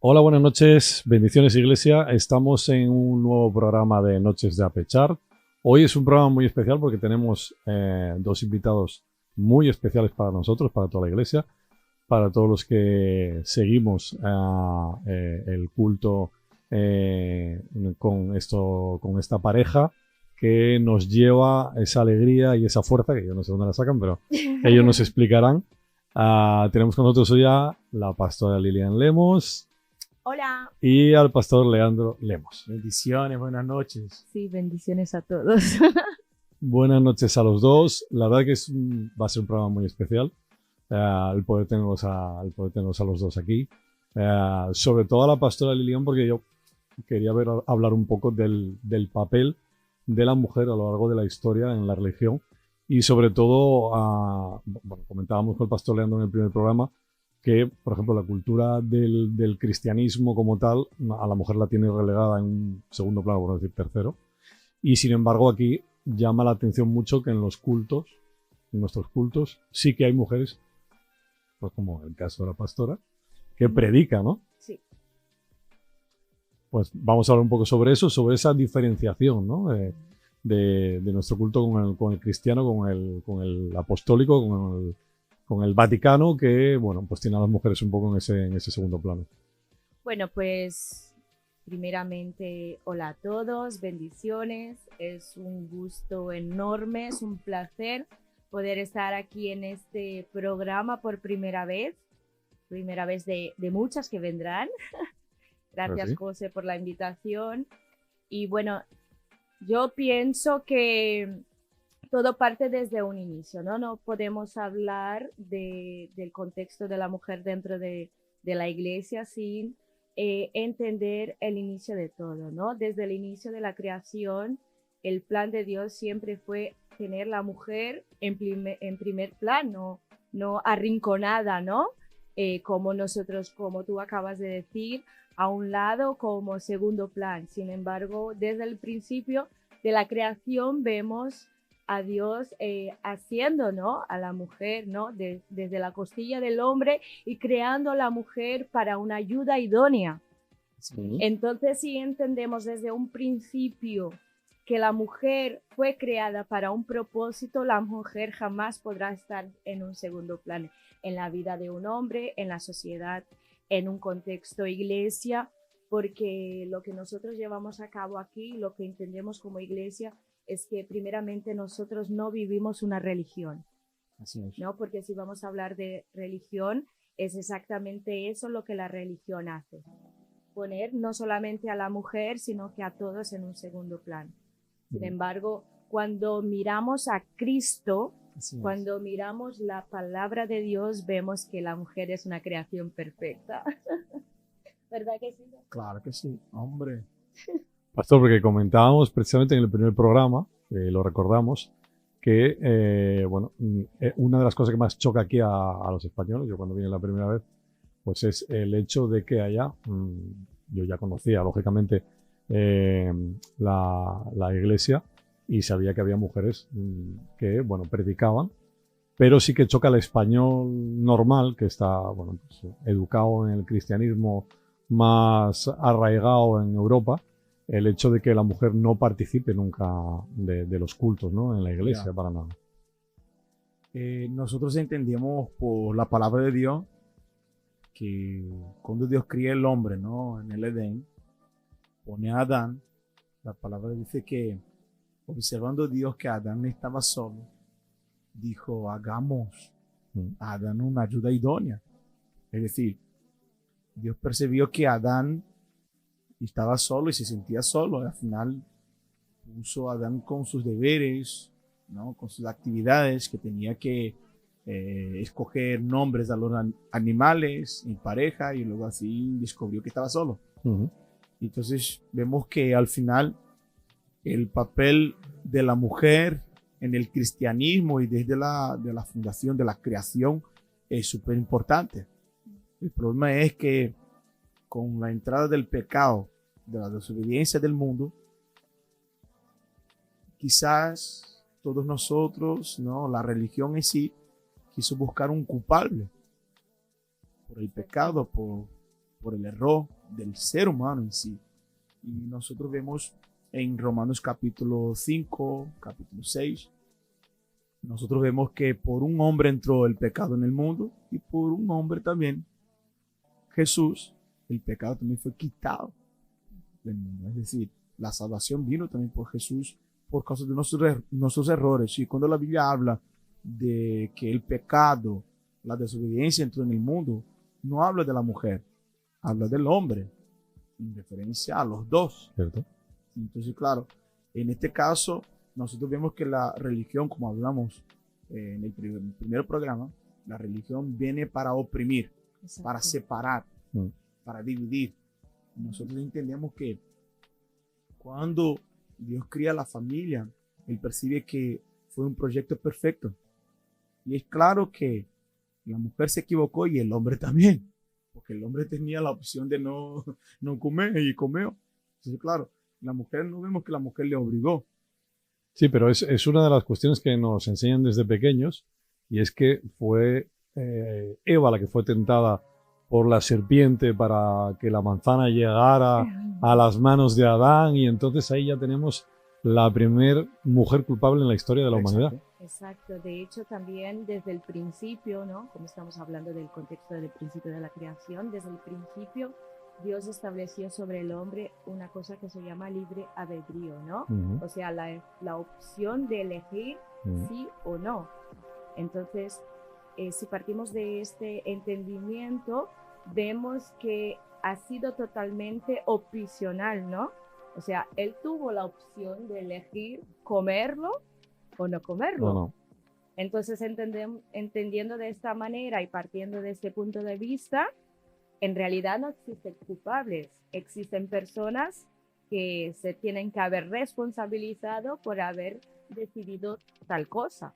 Hola, buenas noches, bendiciones Iglesia. Estamos en un nuevo programa de Noches de Apechar. Hoy es un programa muy especial porque tenemos dos invitados muy especiales para nosotros, para toda la Iglesia, para todos los que seguimos el culto con esta pareja que nos lleva esa alegría y esa fuerza, que yo no sé dónde la sacan, pero ellos nos explicarán. Tenemos con nosotros hoy a la pastora Lilian Lemos. Hola. Y al pastor Leandro Lemos. Bendiciones, buenas noches. Sí, bendiciones a todos. Buenas noches a los dos. La verdad que va a ser un programa muy especial. El poder tenerlos a los dos aquí. Sobre todo a la pastora Lilian, porque yo quería hablar un poco del papel de la mujer a lo largo de la historia en la religión. Y sobre todo, bueno, comentábamos con el pastor Leandro en el primer programa, que, por ejemplo, la cultura del cristianismo como tal, a la mujer la tiene relegada en un segundo plano, por no decir tercero. Y sin embargo, aquí llama la atención mucho que en los cultos, en nuestros cultos, sí que hay mujeres, pues como el caso de la pastora, que predica, ¿no? Sí. Pues vamos a hablar un poco sobre eso, sobre esa diferenciación, ¿no? De nuestro culto con el cristiano, con el apostólico, con el Vaticano, que, bueno, pues tiene a las mujeres un poco en ese segundo plano. Bueno, pues primeramente, hola a todos, bendiciones. Es un gusto enorme, es un placer poder estar aquí en este programa por primera vez de muchas que vendrán. Gracias, Sí. José, por la invitación. Y bueno, yo pienso que todo parte desde un inicio, ¿no? No podemos hablar del contexto de la mujer dentro de la iglesia sin entender el inicio de todo, ¿no? Desde el inicio de la creación, el plan de Dios siempre fue tener la mujer en primer plano, no arrinconada, ¿no? Como nosotros, como tú acabas de decir, a un lado como segundo plan. Sin embargo, desde el principio de la creación vemos a Dios haciendo, ¿no? A la mujer, ¿no? Desde la costilla del hombre y creando a la mujer para una ayuda idónea. Sí. Entonces, si entendemos desde un principio que la mujer fue creada para un propósito, la mujer jamás podrá estar en un segundo plano en la vida de un hombre, en la sociedad, en un contexto iglesia, porque lo que nosotros llevamos a cabo aquí, lo que entendemos como iglesia, es que primeramente nosotros no vivimos una religión. Así es. ¿No? Porque si vamos a hablar de religión, es exactamente eso lo que la religión hace. Poner no solamente a la mujer, sino que a todos en un segundo plano. Sin embargo, cuando miramos a Cristo, cuando miramos la palabra de Dios, vemos que la mujer es una creación perfecta. ¿Verdad que sí? Claro que sí, hombre. Pastor, porque comentábamos precisamente en el primer programa, lo recordamos, que bueno, una de las cosas que más choca aquí a los españoles, yo cuando vine la primera vez, pues es el hecho de que allá, yo ya conocía lógicamente la iglesia y sabía que había mujeres que, bueno, predicaban, pero sí que choca el español normal, que está, bueno, pues, educado en el cristianismo más arraigado en Europa, el hecho de que la mujer no participe nunca de los cultos, ¿no? En la iglesia, Ya. para nada. Nosotros entendemos por la palabra de Dios que cuando Dios cría el hombre, ¿no? En el Edén, pone a Adán. La palabra dice que observando Dios que Adán estaba solo, dijo, hagamos a Adán una ayuda idónea. Es decir, Dios percibió que Adán estaba solo y se sentía solo. Al final puso a Adán con sus deberes, ¿no? Con sus actividades, que tenía que escoger nombres a los animales en pareja, y luego así descubrió que estaba solo. Entonces vemos que al final el papel de la mujer en el cristianismo y desde de la fundación, de la creación, es súper importante. El problema es que con la entrada del pecado, de la desobediencia del mundo, quizás todos nosotros, ¿no? La religión en sí quiso buscar un culpable por el pecado, por el error del ser humano en sí. Y nosotros vemos en Romanos capítulo 5, capítulo 6, nosotros vemos que por un hombre entró el pecado en el mundo y por un hombre también, Jesús, el pecado también fue quitado del mundo. Es decir, la salvación vino también por Jesús por causa de nuestros errores. Y cuando la Biblia habla de que el pecado, la desobediencia entró en el mundo, no habla de la mujer, habla del hombre, en referencia a los dos. ¿Cierto? Entonces, claro, en este caso, nosotros vemos que la religión, como hablamos en el primer programa, la religión viene para oprimir, Exacto. para separar, Mm. para dividir. Nosotros entendemos que cuando Dios cría la familia, Él percibe que fue un proyecto perfecto. Y es claro que la mujer se equivocó y el hombre también, porque el hombre tenía la opción de no comer y comió. Entonces, claro, la mujer, no vemos que la mujer le obligó. Sí, pero es una de las cuestiones que nos enseñan desde pequeños, y es que fue Eva la que fue tentada por la serpiente para que la manzana llegara a las manos de Adán, y entonces ahí ya tenemos la primer mujer culpable en la historia de la humanidad. Exacto, de hecho también desde el principio, ¿no? Como estamos hablando del contexto del principio de la creación, desde el principio Dios estableció sobre el hombre una cosa que se llama libre albedrío, ¿no? Ujú. O sea, la opción de elegir Ujú. sí o no. Entonces, si partimos de este entendimiento, vemos que ha sido totalmente opcional, ¿no? O sea, él tuvo la opción de elegir comerlo o no comerlo. No, no. Entonces, entendiendo de esta manera y partiendo de este punto de vista, en realidad no existen culpables, existen personas que se tienen que haber responsabilizado por haber decidido tal cosa.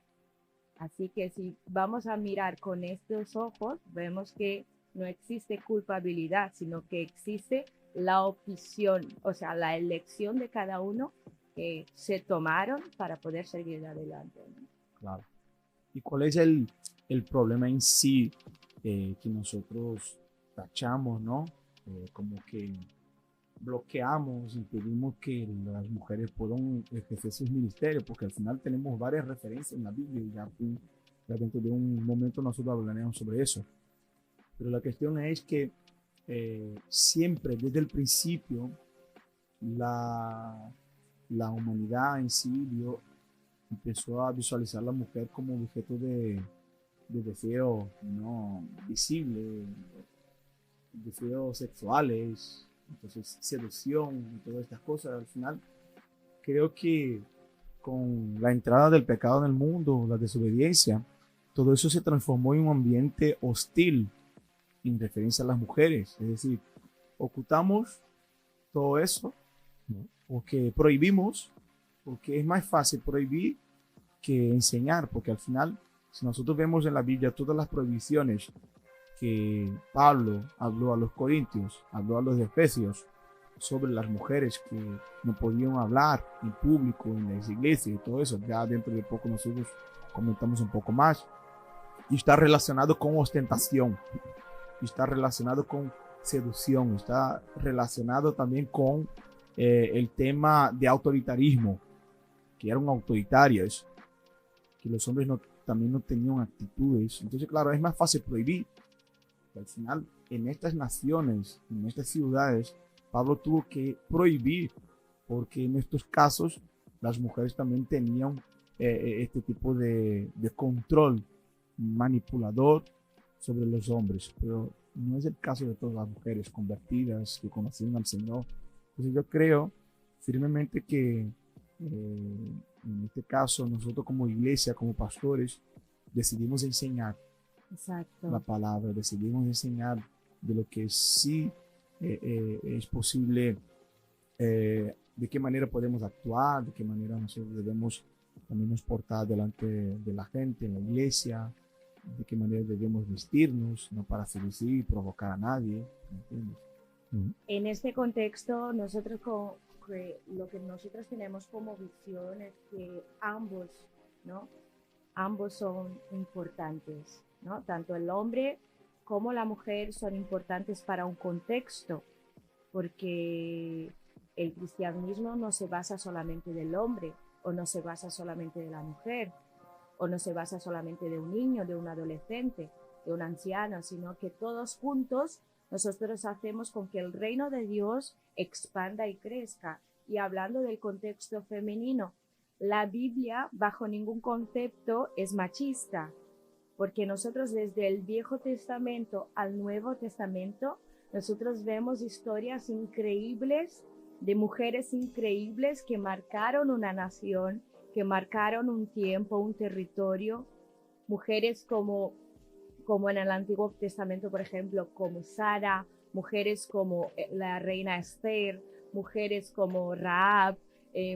Así que si vamos a mirar con estos ojos, vemos que no existe culpabilidad, sino que existe la opción, o sea, la elección de cada uno que se tomaron para poder seguir adelante, ¿no? Claro. ¿Y cuál es el problema en sí que nosotros tachamos, ¿no? Como que bloqueamos, impedimos que las mujeres puedan ejercer sus ministerios, porque al final tenemos varias referencias en la Biblia y ya dentro de un momento nosotros hablaremos sobre eso. Pero la cuestión es que siempre, desde el principio, la humanidad en sí empezó a visualizar a la mujer como objeto de deseo no visible, deseos sexuales, entonces seducción y todas estas cosas. Al final, creo que con la entrada del pecado en el mundo, la desobediencia, todo eso se transformó en un ambiente hostil en referencia a las mujeres. Es decir, ocultamos todo eso porque prohibimos, porque es más fácil prohibir que enseñar, porque al final, si nosotros vemos en la Biblia todas las prohibiciones que Pablo habló a los corintios, habló a los efesios sobre las mujeres que no podían hablar en público, en las iglesias y todo eso, ya dentro de poco nosotros comentamos un poco más, y está relacionado con ostentación, y está relacionado con seducción, está relacionado también con el tema de autoritarismo, que eran autoritarios, que los hombres también no tenían actitudes. Entonces, claro, es más fácil prohibir. Al final, en estas naciones, en estas ciudades, Pablo tuvo que prohibir, porque en estos casos las mujeres también tenían este tipo de control manipulador sobre los hombres, pero no es el caso de todas las mujeres convertidas que conocieron al Señor. Entonces yo creo firmemente que en este caso nosotros como iglesia, como pastores, decidimos enseñar Exacto. la palabra, decidimos enseñar de lo que sí es posible, de qué manera podemos actuar, de qué manera nosotros debemos también nos portar delante de la gente en la iglesia, de qué manera debemos vestirnos, no para seducir y provocar a nadie, ¿entiendes? En este contexto, nosotros lo que nosotros tenemos como visión es que ambos, ¿no? Ambos son importantes, ¿no? Tanto el hombre cómo la mujer son importantes para un contexto, porque el cristianismo no se basa solamente del hombre, o no se basa solamente de la mujer, o no se basa solamente de un niño, de un adolescente, de un anciano, sino que todos juntos nosotros hacemos con que el reino de Dios expanda y crezca. Y hablando del contexto femenino, la Biblia bajo ningún concepto es machista, porque nosotros desde el Viejo Testamento al Nuevo Testamento, nosotros vemos historias increíbles de mujeres increíbles que marcaron una nación, que marcaron un tiempo, un territorio, mujeres como en el Antiguo Testamento, por ejemplo, como Sara, mujeres como la reina Esther, mujeres como Rahab,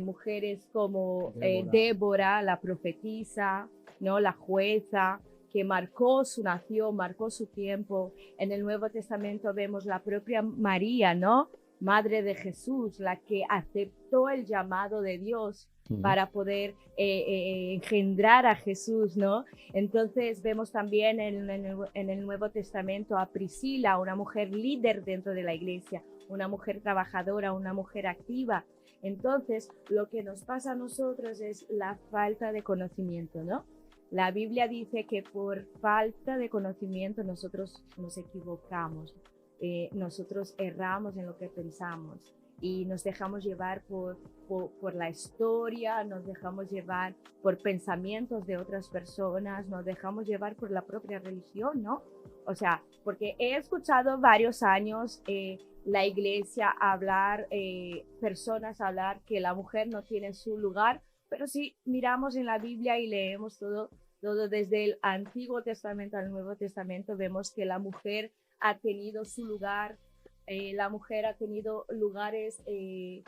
mujeres como Débora, la profetisa, ¿no? La jueza, que marcó su nación, marcó su tiempo. En el Nuevo Testamento vemos la propia María, ¿no? Madre de Jesús, la que aceptó el llamado de Dios para poder engendrar a Jesús, ¿no? Entonces vemos también en el Nuevo Testamento a Priscila, una mujer líder dentro de la iglesia, una mujer trabajadora, una mujer activa. Entonces, lo que nos pasa a nosotros es la falta de conocimiento, ¿no? La Biblia dice que por falta de conocimiento nosotros nos equivocamos, nosotros erramos en lo que pensamos y nos dejamos llevar por la historia, nos dejamos llevar por pensamientos de otras personas, nos dejamos llevar por la propia religión, ¿no? O sea, porque he escuchado varios años la iglesia hablar, personas hablar que la mujer no tiene su lugar, pero si miramos en la Biblia y leemos todo desde el Antiguo Testamento al Nuevo Testamento, vemos que la mujer ha tenido su lugar, la mujer ha tenido lugares de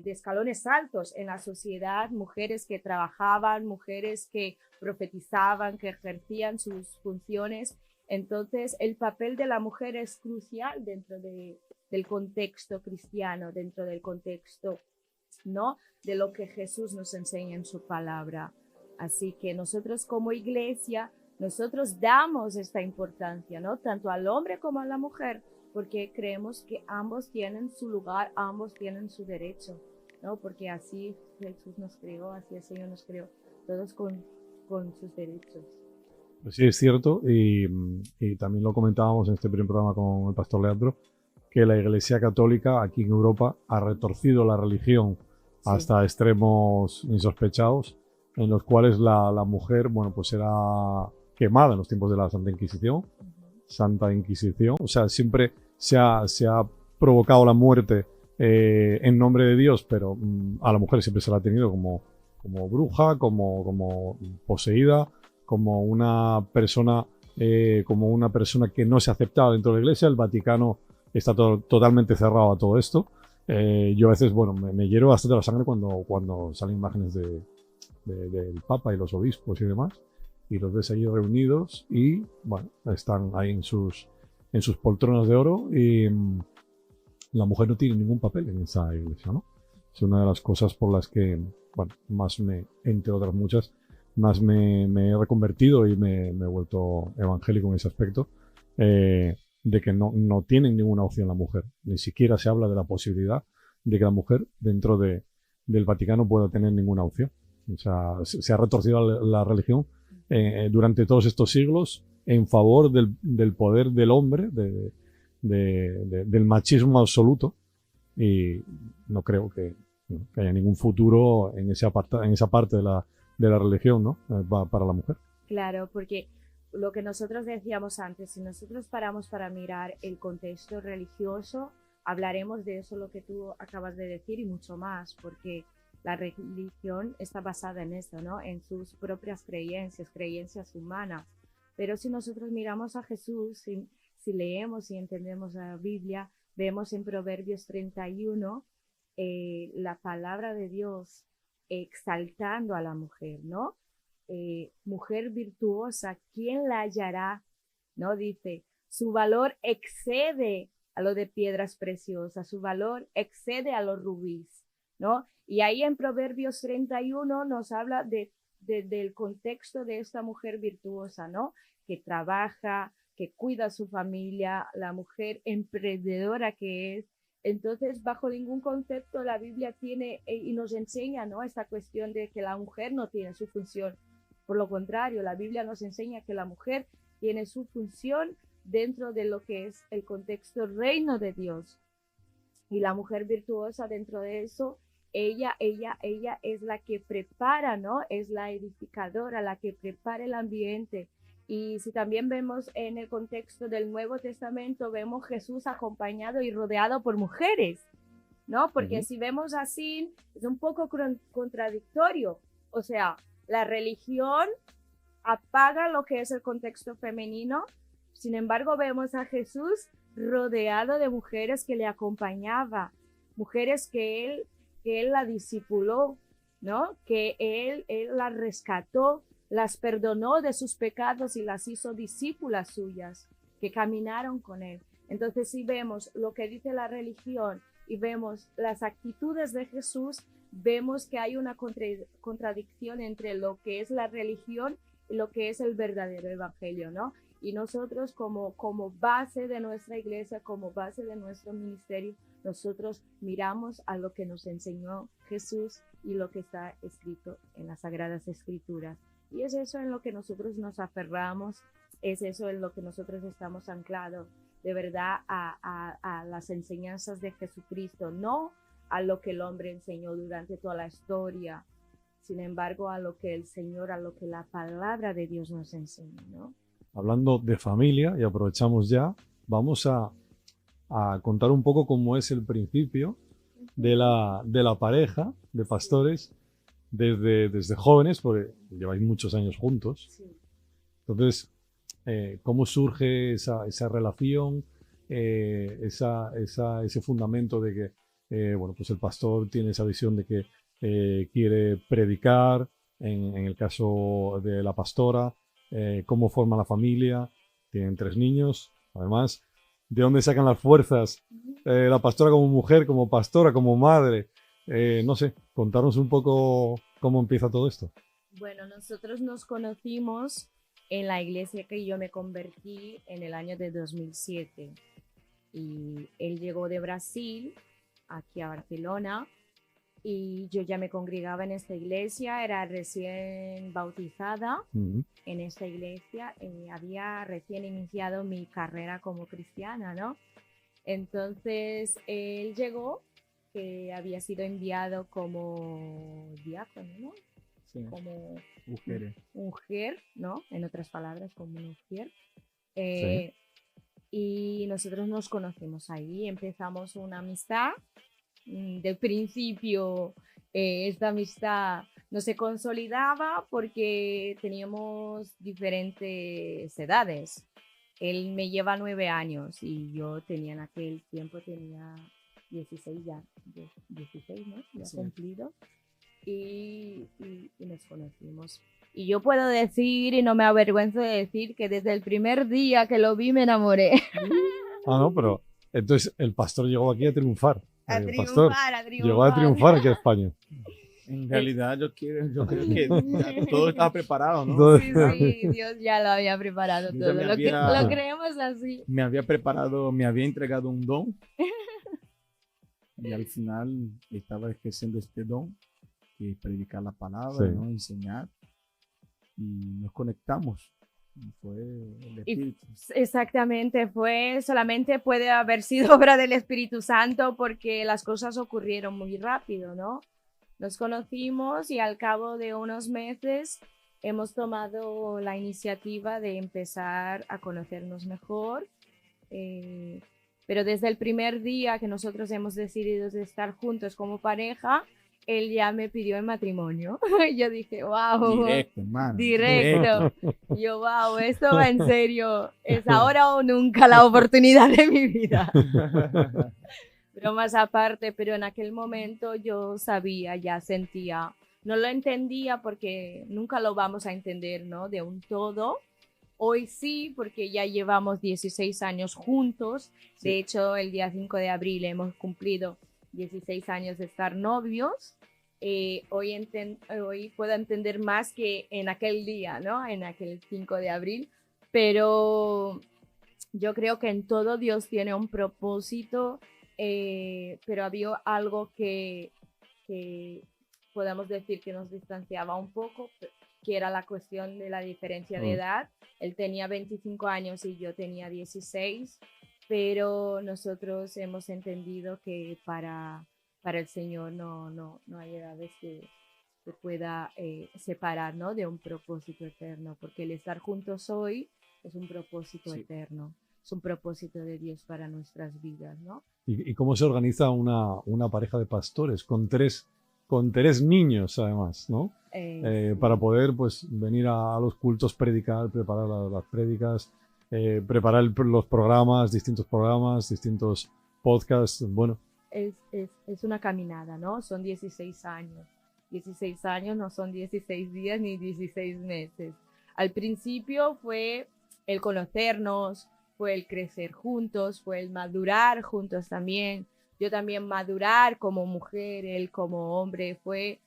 escalones altos en la sociedad, mujeres que trabajaban, mujeres que profetizaban, que ejercían sus funciones. Entonces, el papel de la mujer es crucial dentro del contexto cristiano, dentro del contexto, ¿no?, de lo que Jesús nos enseña en su palabra. Así que nosotros como iglesia, nosotros damos esta importancia, ¿no?, tanto al hombre como a la mujer, porque creemos que ambos tienen su lugar, ambos tienen su derecho, ¿no? Porque así Jesús nos creó, así el Señor nos creó, todos con sus derechos. Pues sí, es cierto, y también lo comentábamos en este primer programa con el pastor Leandro, que la Iglesia Católica aquí en Europa ha retorcido la religión hasta extremos insospechados, en los cuales la mujer, bueno, pues era quemada en los tiempos de la Santa Inquisición. Santa Inquisición, o sea, siempre se ha provocado la muerte en nombre de Dios, pero a la mujer siempre se la ha tenido como bruja, como poseída, como una persona que no se aceptaba dentro de la Iglesia. El Vaticano está totalmente cerrado a todo esto. Yo a veces, bueno, me hiero bastante la sangre cuando salen imágenes del Papa y los obispos y demás, y los ves allí reunidos y, bueno, están ahí en sus poltronas de oro, y la mujer no tiene ningún papel en esa iglesia, ¿no? Es una de las cosas por las que, bueno, entre otras muchas, más me he reconvertido y me he vuelto evangélico en ese aspecto, de que no tienen ninguna opción la mujer. Ni siquiera se habla de la posibilidad de que la mujer dentro del Vaticano pueda tener ninguna opción. O sea, se ha retorcido la religión durante todos estos siglos en favor del poder del hombre, del machismo absoluto, y no creo que haya ningún futuro en esa parte de la religión, ¿no?, para la mujer. Claro, porque lo que nosotros decíamos antes, si nosotros paramos para mirar el contexto religioso, hablaremos de eso, lo que tú acabas de decir, y mucho más, porque la religión está basada en esto, ¿no?, en sus propias creencias humanas. Pero si nosotros miramos a Jesús, si leemos y entendemos la Biblia, vemos en Proverbios 31 la palabra de Dios exaltando a la mujer, ¿no? Mujer virtuosa, ¿quién la hallará? ¿No? Dice, su valor excede a lo de piedras preciosas, su valor excede a los rubíes, ¿no? Y ahí en Proverbios 31 nos habla del contexto de esta mujer virtuosa, ¿no?, que trabaja, que cuida a su familia, la mujer emprendedora que es. Entonces, bajo ningún concepto la Biblia tiene y nos enseña, ¿no?, esta cuestión de que la mujer no tiene su función. Por lo contrario, la Biblia nos enseña que la mujer tiene su función dentro de lo que es el contexto reino de Dios. Y la mujer virtuosa dentro de eso, ella es la que prepara, ¿no? Es la edificadora, la que prepara el ambiente. Y si también vemos en el contexto del Nuevo Testamento, vemos Jesús acompañado y rodeado por mujeres, ¿no? Porque si vemos así, es un poco contradictorio. O sea, la religión apaga lo que es el contexto femenino. Sin embargo, vemos a Jesús rodeado de mujeres que le acompañaban, mujeres que él la discipuló, ¿no? Que él las rescató, las perdonó de sus pecados y las hizo discípulas suyas, que caminaron con él. Entonces, si vemos lo que dice la religión y vemos las actitudes de Jesús, vemos que hay una contradicción entre lo que es la religión y lo que es el verdadero evangelio, ¿no? Y nosotros como base de nuestra iglesia, como base de nuestro ministerio, nosotros miramos a lo que nos enseñó Jesús y lo que está escrito en las Sagradas Escrituras. Y es eso en lo que nosotros nos aferramos, es eso en lo que nosotros estamos anclados, de verdad, a las enseñanzas de Jesucristo, no a lo que el hombre enseñó durante toda la historia, sin embargo, a lo que el Señor, a lo que la palabra de Dios nos enseña, ¿no? Hablando de familia, y aprovechamos ya, vamos a contar un poco cómo es el principio de la pareja de pastores desde jóvenes, porque lleváis muchos años juntos. Sí. Entonces, ¿cómo surge esa relación, ese fundamento de que bueno, pues el pastor tiene esa visión de que quiere predicar, en el caso de la pastora, cómo forma la familia, tienen 3 niños, además, ¿de dónde sacan las fuerzas la pastora como mujer, como pastora, como madre? No sé, contarnos un poco cómo empieza todo esto. Bueno, nosotros nos conocimos en la iglesia que yo me convertí en el año de 2007 y él llegó de Brasil aquí a Barcelona y yo ya me congregaba en esta iglesia, era recién bautizada en esta iglesia, había recién iniciado mi carrera como cristiana, ¿no? Entonces él llegó, que había sido enviado como diácono, ¿no? Sí. Como Mujeres. ¿no? En otras palabras, como mujer. Sí. Y nosotros nos conocimos ahí, empezamos una amistad. Del principio esta amistad no se consolidaba porque teníamos diferentes edades. Él me lleva 9 años y yo tenía en aquel tiempo, tenía 16 ya, 16, ¿no? Ya Sí. cumplido. Y nos conocimos. Y yo puedo decir, y no me avergüenzo de decir, que desde el primer día que lo vi me enamoré. Ah, no, pero entonces el pastor llegó aquí a triunfar. A El triunfar, pastor a triunfar. llegó a triunfar aquí a España. En realidad yo creo que ya todo estaba preparado, ¿no? Todo- Sí, sí, Dios ya lo había preparado Yo ya todo. me Lo creemos así. Me había preparado, me había entregado un don y al final estaba ejerciendo este don, que es predicar la palabra, Sí. ¿no? Enseñar, y nos conectamos. Y fue el Espíritu. Exactamente, solamente puede haber sido obra del Espíritu Santo porque las cosas ocurrieron muy rápido, ¿no? Nos conocimos y al cabo de unos meses hemos tomado la iniciativa de empezar a conocernos mejor. Pero desde el primer día que nosotros hemos decidido de estar juntos como pareja, él ya me pidió en matrimonio. Yo dije, wow. Directo, hermano. Directo. Yo, wow, esto va en serio. Es ahora o nunca la oportunidad de mi vida. Bromas aparte, pero en aquel momento yo sabía, ya sentía, no lo entendía porque nunca lo vamos a entender, ¿no? De un todo. Hoy sí, porque ya llevamos 16 años juntos. Sí. De hecho, el día 5 de abril hemos cumplido 16 años de estar novios. Hoy puedo entender más que en aquel día, ¿no? En aquel 5 de abril. Pero Yo creo que en todo Dios tiene un propósito, pero había algo que podemos decir que nos distanciaba un poco, que era la cuestión de la diferencia de edad. Él tenía 25 años y yo tenía 16, pero nosotros hemos entendido que para el Señor no hay edades que pueda separar, ¿no? De un propósito eterno, porque el estar juntos hoy es un propósito eterno, es un propósito de Dios para nuestras vidas, ¿no? ¿Y cómo se organiza una pareja de pastores con tres niños además, ¿no? Sí. Para poder pues venir a los cultos, predicar, preparar las prédicas, preparar los programas, distintos podcasts, bueno. Es una caminada, ¿no? Son 16 años. 16 años no son 16 días ni 16 meses. Al principio fue el conocernos, fue el crecer juntos, fue el madurar juntos también. Yo también madurar como mujer, él como hombre, fue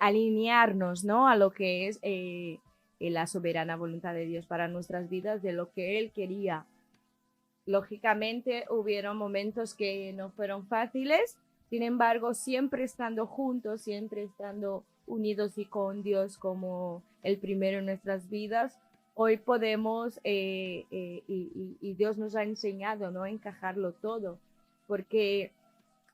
alinearnos, ¿no? A lo que es la soberana voluntad de Dios para nuestras vidas, de lo que él quería. Lógicamente hubieron momentos que no fueron fáciles, sin embargo, siempre estando juntos, siempre estando unidos y con Dios como el primero en nuestras vidas, hoy podemos, y Dios nos ha enseñado, ¿no? Encajarlo todo, porque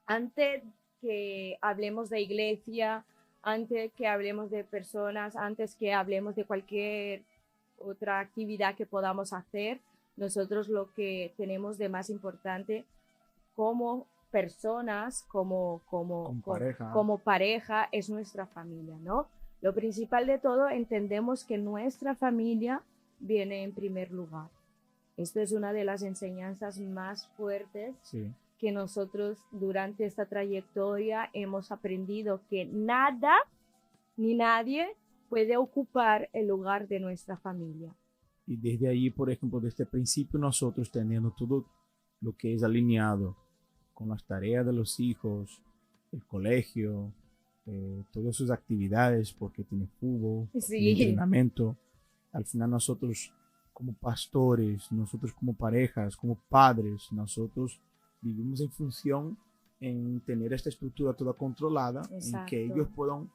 antes que hablemos de iglesia, antes que hablemos de personas, antes que hablemos de cualquier otra actividad que podamos hacer, nosotros lo que tenemos de más importante como personas, como pareja, es nuestra familia, ¿no? Lo principal de todo, entendemos que nuestra familia viene en primer lugar. Esto es una de las enseñanzas más fuertes que nosotros durante esta trayectoria hemos aprendido, que nada ni nadie puede ocupar el lugar de nuestra familia. Y desde ahí, por ejemplo, desde el principio nosotros teniendo todo lo que es alineado con las tareas de los hijos, el colegio, todas sus actividades, porque tiene fútbol, tiene entrenamiento. Al final nosotros como pastores, nosotros como parejas, como padres, nosotros vivimos en función en tener esta estructura toda controlada, en que ellos puedan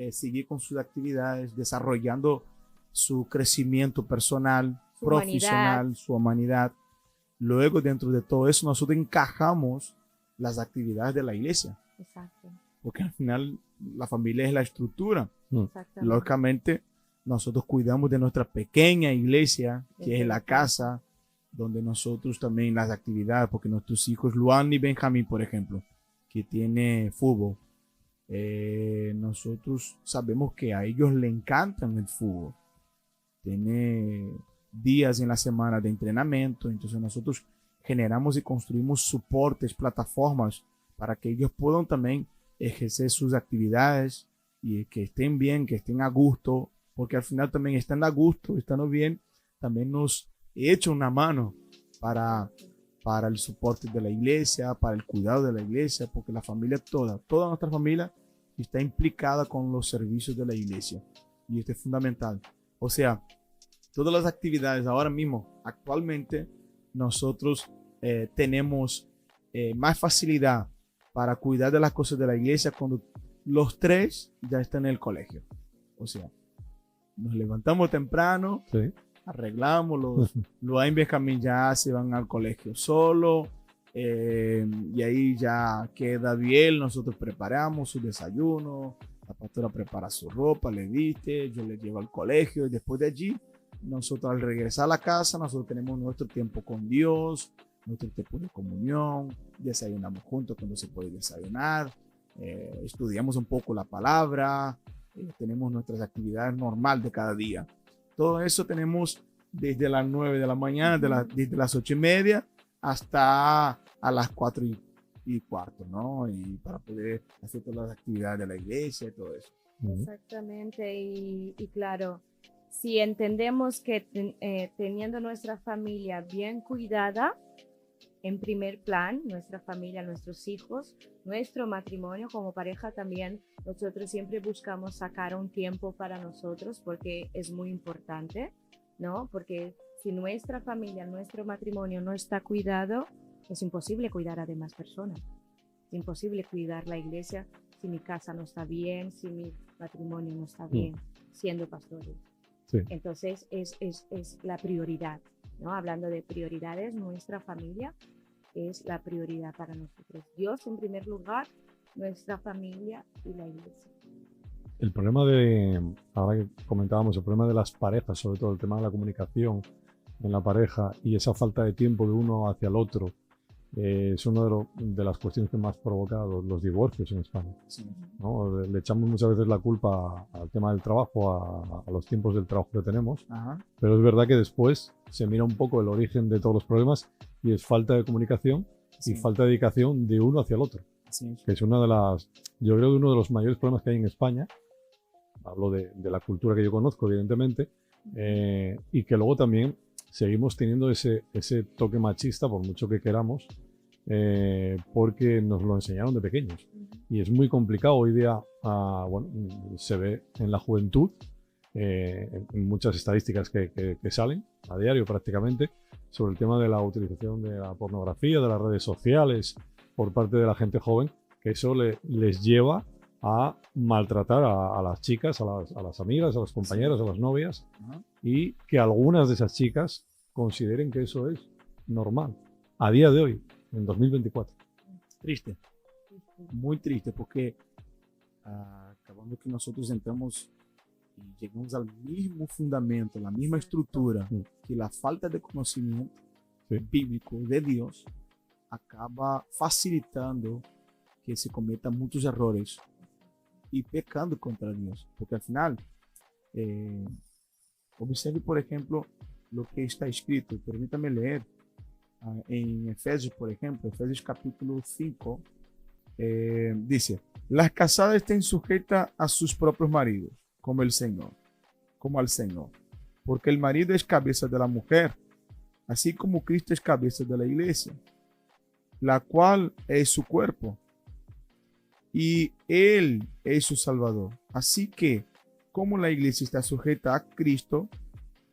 seguir con sus actividades, desarrollando su crecimiento personal, profesional, su humanidad. Luego, dentro de todo eso, nosotros encajamos las actividades de la iglesia. Exacto. Porque al final la familia es la estructura. Lógicamente, nosotros cuidamos de nuestra pequeña iglesia, que es la casa, donde nosotros también las actividades, porque nuestros hijos, Luan y Benjamín, por ejemplo, que tiene fútbol, nosotros sabemos que a ellos le encantan el fútbol. Tiene días en la semana de entrenamiento, entonces nosotros generamos y construimos soportes, plataformas para que ellos puedan también ejercer sus actividades y que estén bien, que estén a gusto, porque al final también estando a gusto, estando bien, también nos echa una mano para el soporte de la iglesia, para el cuidado de la iglesia, porque la familia toda nuestra familia está implicada con los servicios de la iglesia y esto es fundamental. O sea, todas las actividades ahora mismo, actualmente, nosotros tenemos más facilidad para cuidar de las cosas de la iglesia cuando los tres ya están en el colegio. O sea, nos levantamos temprano, arreglamos, los Benjamín ya se van al colegio solo, y ahí ya queda bien, nosotros preparamos su desayuno, la pastora prepara su ropa, le viste, yo le llevo al colegio y después de allí, nosotros al regresar a la casa, nosotros tenemos nuestro tiempo con Dios, nuestro tiempo de comunión, desayunamos juntos cuando se puede desayunar, estudiamos un poco la palabra, tenemos nuestras actividades normales de cada día. Todo eso tenemos desde las 9 de la mañana, desde las 8:30 hasta a las 4:15, ¿no? Y para poder hacer todas las actividades de la iglesia y todo eso. Exactamente, y claro, si entendemos que teniendo nuestra familia bien cuidada, en primer plan, nuestra familia, nuestros hijos, nuestro matrimonio como pareja también, nosotros siempre buscamos sacar un tiempo para nosotros porque es muy importante, ¿no? Porque si nuestra familia, nuestro matrimonio no está cuidado, es imposible cuidar a demás personas. Es imposible cuidar la iglesia si mi casa no está bien, si mi matrimonio no está bien, siendo pastores. Sí. Entonces es la prioridad, ¿no? Hablando de prioridades, nuestra familia es la prioridad para nosotros. Dios en primer lugar, nuestra familia y la iglesia. El problema ahora que comentábamos, el problema de las parejas, sobre todo el tema de la comunicación en la pareja y esa falta de tiempo de uno hacia el otro, es una de las cuestiones que más provoca los divorcios en España, Sí. ¿no? Le echamos muchas veces la culpa al tema del trabajo, a los tiempos del trabajo que tenemos, Ajá. pero es verdad que después se mira un poco el origen de todos los problemas y es falta de comunicación Sí. y falta de dedicación de uno hacia el otro, Así es. que es yo creo que uno de los mayores problemas que hay en España. Hablo de la cultura que yo conozco, evidentemente, y que luego también seguimos teniendo ese toque machista, por mucho que queramos, porque nos lo enseñaron de pequeños. Y es muy complicado hoy día, bueno, se ve en la juventud, en muchas estadísticas que salen a diario prácticamente, sobre el tema de la utilización de la pornografía, de las redes sociales, por parte de la gente joven, que eso les lleva a maltratar a las chicas, a las amigas, a las compañeras, a las novias, Ajá. y que algunas de esas chicas consideren que eso es normal, a día de hoy, en 2024. Triste, muy triste, porque acabando que nosotros entramos y llegamos al mismo fundamento, la misma estructura, que la falta de conocimiento Sí. bíblico de Dios acaba facilitando que se cometan muchos errores y pecando contra Dios, porque al final, observe, por ejemplo, lo que está escrito, permítame leer en Efesios, por ejemplo, Efesios capítulo 5, dice: las casadas estén sujetas a sus propios maridos, como al Señor, porque el marido es cabeza de la mujer, así como Cristo es cabeza de la iglesia, la cual es su cuerpo, y Él es su Salvador. Así que, como la iglesia está sujeta a Cristo,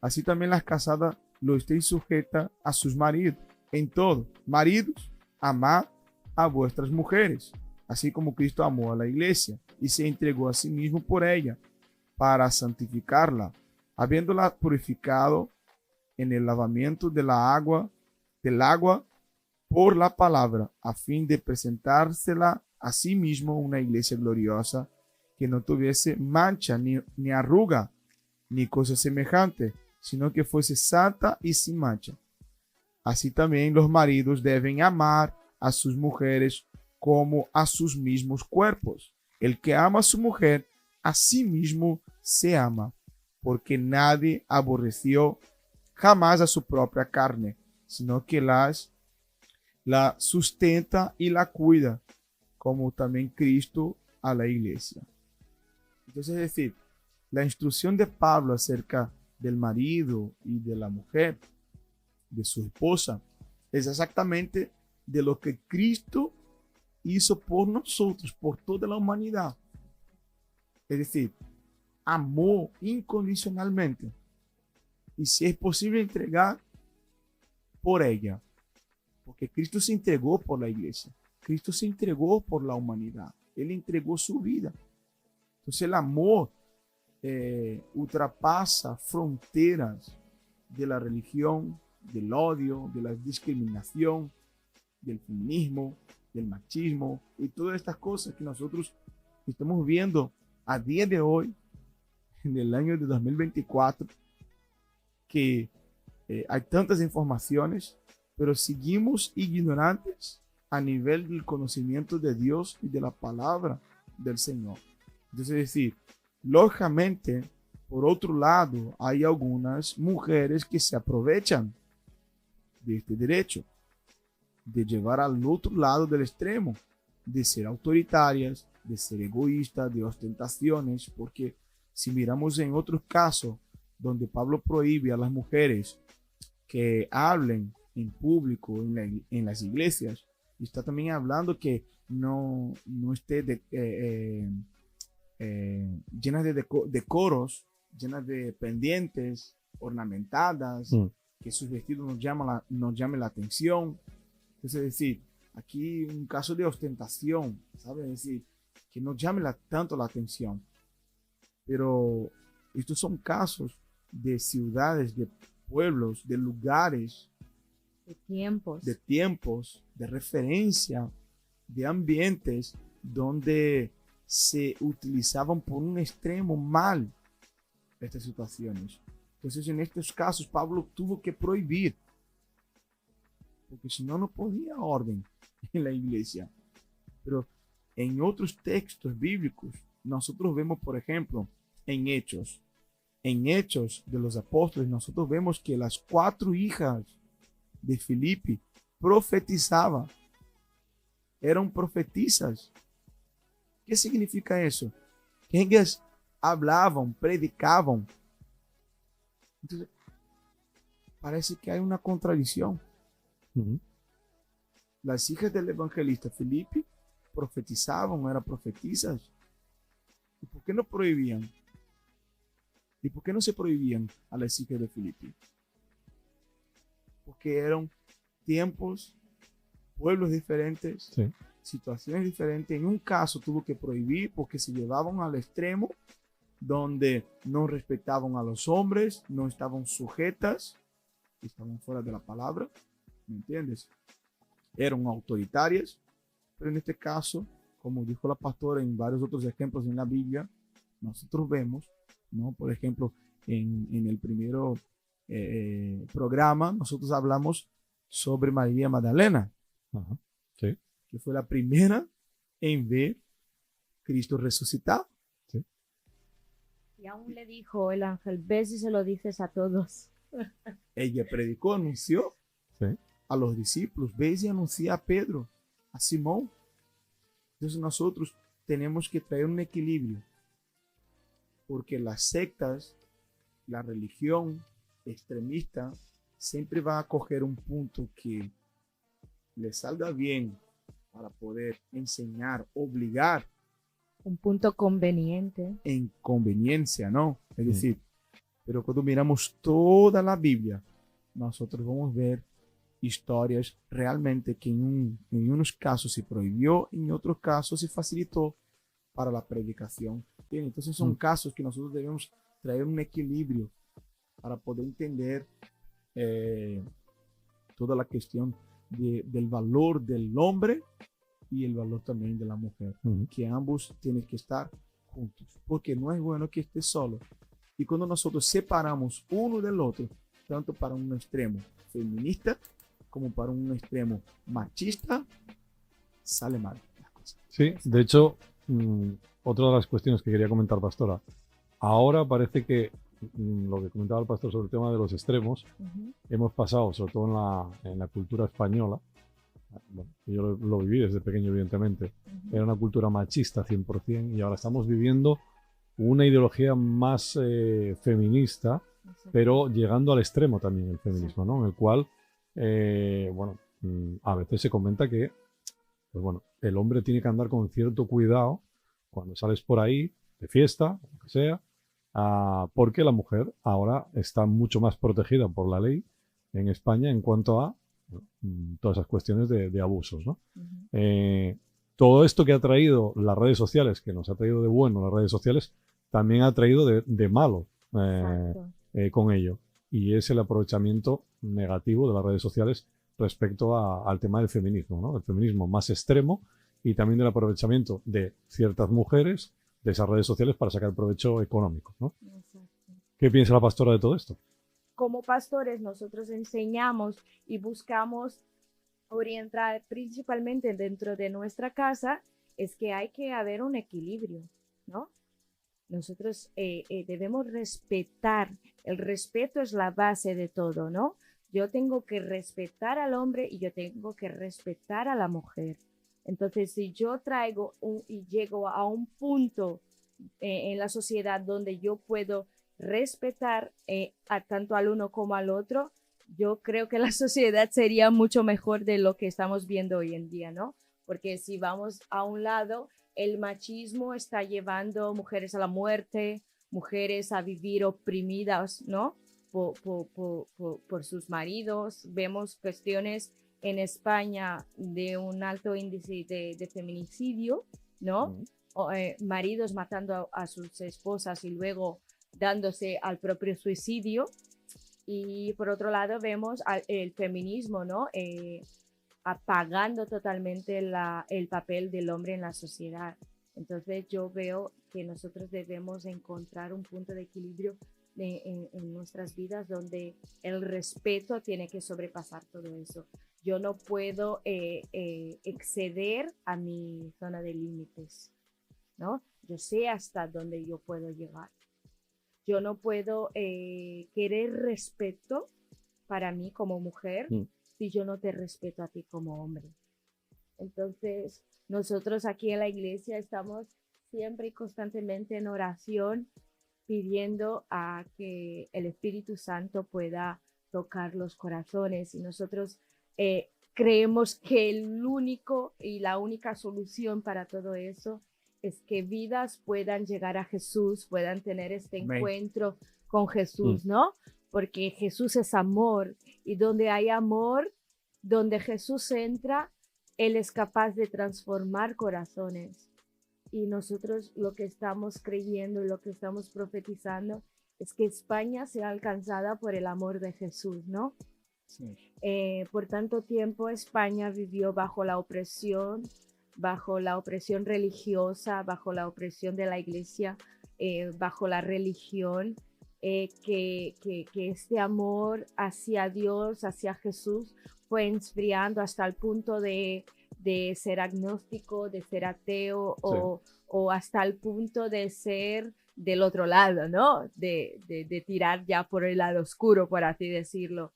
así también las casadas lo estén sujetas a sus maridos. En todo, maridos, amad a vuestras mujeres, así como Cristo amó a la iglesia y se entregó a sí mismo por ella, para santificarla, habiéndola purificado en el lavamiento del agua por la palabra, a fin de presentársela a sí mismo una iglesia gloriosa, que no tuviese mancha ni arruga, ni cosa semejante, sino que fuese santa y sin mancha. Así también los maridos deben amar a sus mujeres como a sus mismos cuerpos. El que ama a su mujer, a sí mismo se ama, porque nadie aborreció jamás a su propia carne, sino que la sustenta y la cuida, como también Cristo a la iglesia. Entonces, es decir, la instrucción de Pablo acerca del marido y de la mujer, de su esposa, es exactamente de lo que Cristo hizo por nosotros, por toda la humanidad. Es decir, amó incondicionalmente y, si es posible, entregar por ella, porque Cristo se entregó por la iglesia. Cristo se entregó por la humanidad. Él entregó su vida. Entonces el amor ultrapasa fronteras de la religión, del odio, de la discriminación, del feminismo, del machismo y todas estas cosas que nosotros estamos viendo a día de hoy, en el año de 2024, que hay tantas informaciones, pero seguimos ignorantes a nivel del conocimiento de Dios y de la palabra del Señor. Entonces, es decir, lógicamente, por otro lado, hay algunas mujeres que se aprovechan de este derecho, de llevar al otro lado del extremo, de ser autoritarias, de ser egoístas, de ostentaciones, porque si miramos en otros casos donde Pablo prohíbe a las mujeres que hablen en público en las iglesias, está también hablando que no esté llenas de decoros, llenas de pendientes ornamentadas, que sus vestidos nos llamen la atención. Entonces, es decir, aquí un caso de ostentación, ¿sabes? Es decir, que nos llame tanto la atención. Pero estos son casos de ciudades, de pueblos, de lugares, De tiempos. tiempos, de referencia, de ambientes donde se utilizaban por un extremo mal estas situaciones. Entonces, en estos casos, Pablo tuvo que prohibir, porque si no, no podía orden en la iglesia. Pero en otros textos bíblicos, nosotros vemos, por ejemplo, en Hechos de los Apóstoles, nosotros vemos que las 4 hijas de Filipe profetizaban, eran profetisas. ¿Qué significa eso? Que ellas hablaban, predicaban. Entonces, parece que hay una contradicción. Ujú. Las hijas del evangelista Filipe profetizaban, eran profetisas. ¿Y por qué no prohibían? ¿Y por qué no se prohibían a las hijas de Filipe? Porque eran tiempos, pueblos diferentes, Sí. situaciones diferentes. En un caso tuvo que prohibir porque se llevaban al extremo donde no respetaban a los hombres, no estaban sujetas, estaban fuera de la palabra, ¿me entiendes? Eran autoritarias, pero en este caso, como dijo la pastora en varios otros ejemplos en la Biblia, nosotros vemos, ¿no? Por ejemplo, en el primero programa, nosotros hablamos sobre María Magdalena, Ajá. Sí. que fue la primera en ver Cristo resucitado. Sí. Y aún le dijo el ángel, ve si se lo dices a todos. Ella predicó, anunció Sí. a los discípulos, ve y anuncia a Pedro, a Simón. Entonces nosotros tenemos que traer un equilibrio, porque las sectas, la religión extremista, siempre va a coger un punto que le salga bien para poder enseñar, obligar Un punto conveniente. en conveniencia, ¿no? Es decir, pero cuando miramos toda la Biblia, nosotros vamos a ver historias realmente que en unos casos se prohibió, en otros casos se facilitó para la predicación. Bien, entonces son casos que nosotros debemos traer un equilibrio para poder entender toda la cuestión del valor del hombre y el valor también de la mujer, Ujú. que ambos tienen que estar juntos, porque no es bueno que esté solo. Y cuando nosotros separamos uno del otro, tanto para un extremo feminista como para un extremo machista, sale mal las cosas. Sí, de hecho, otra de las cuestiones que quería comentar, pastora, ahora parece que lo que comentaba el pastor sobre el tema de los extremos, Ujú. hemos pasado, sobre todo en la cultura española, bueno, yo lo viví desde pequeño, evidentemente, Ujú. era una cultura machista 100%, y ahora estamos viviendo una ideología más feminista, Exacto. pero llegando al extremo también el feminismo, ¿no? En el cual, bueno, a veces se comenta que, pues bueno, el hombre tiene que andar con cierto cuidado cuando sales por ahí, de fiesta, o lo que sea, porque la mujer ahora está mucho más protegida por la ley en España en cuanto a todas esas cuestiones de abusos, ¿no? Ujú. Todo esto que ha traído las redes sociales, que nos ha traído de bueno las redes sociales, también ha traído de malo Exacto. con ello. Y es el aprovechamiento negativo de las redes sociales respecto al tema del feminismo, ¿no? El feminismo más extremo y también del aprovechamiento de ciertas mujeres de esas redes sociales para sacar provecho económico, ¿no? Exacto. ¿Qué piensa la pastora de todo esto? Como pastores, nosotros enseñamos y buscamos orientar principalmente dentro de nuestra casa, es que hay que haber un equilibrio, ¿no? Nosotros debemos respetar, el respeto es la base de todo, ¿no? Yo tengo que respetar al hombre y yo tengo que respetar a la mujer. Entonces, si yo traigo y llego a un punto en la sociedad donde yo puedo respetar tanto al uno como al otro, yo creo que la sociedad sería mucho mejor de lo que estamos viendo hoy en día, ¿no? Porque si vamos a un lado, el machismo está llevando mujeres a la muerte, mujeres a vivir oprimidas, ¿no? por sus maridos. Vemos cuestiones en España de un alto índice de feminicidio, ¿no? Maridos matando a sus esposas y luego dándose al propio suicidio. Y por otro lado vemos el feminismo, ¿no? Apagando totalmente el papel del hombre en la sociedad. Entonces yo veo que nosotros debemos encontrar un punto de equilibrio en nuestras vidas donde el respeto tiene que sobrepasar todo eso. Yo no puedo exceder a mi zona de límites, ¿no? Yo sé hasta dónde yo puedo llegar. Yo no puedo querer respeto para mí como mujer si yo no te respeto a ti como hombre. Entonces, nosotros aquí en la iglesia estamos siempre y constantemente en oración pidiendo a que el Espíritu Santo pueda tocar los corazones, y nosotros creemos que el único y la única solución para todo eso es que vidas puedan llegar a Jesús, puedan tener este encuentro con Jesús, ¿no? Porque Jesús es amor, y donde hay amor, donde Jesús entra, Él es capaz de transformar corazones. Y nosotros lo que estamos creyendo y lo que estamos profetizando es que España sea alcanzada por el amor de Jesús, ¿no? Sí. Por tanto tiempo España vivió bajo la opresión religiosa, bajo la opresión de la iglesia, bajo la religión, que este amor hacia Dios, hacia Jesús, fue enfriando hasta el punto de ser agnóstico, de ser ateo, o hasta el punto de ser del otro lado, ¿no? De tirar ya por el lado oscuro, por así decirlo.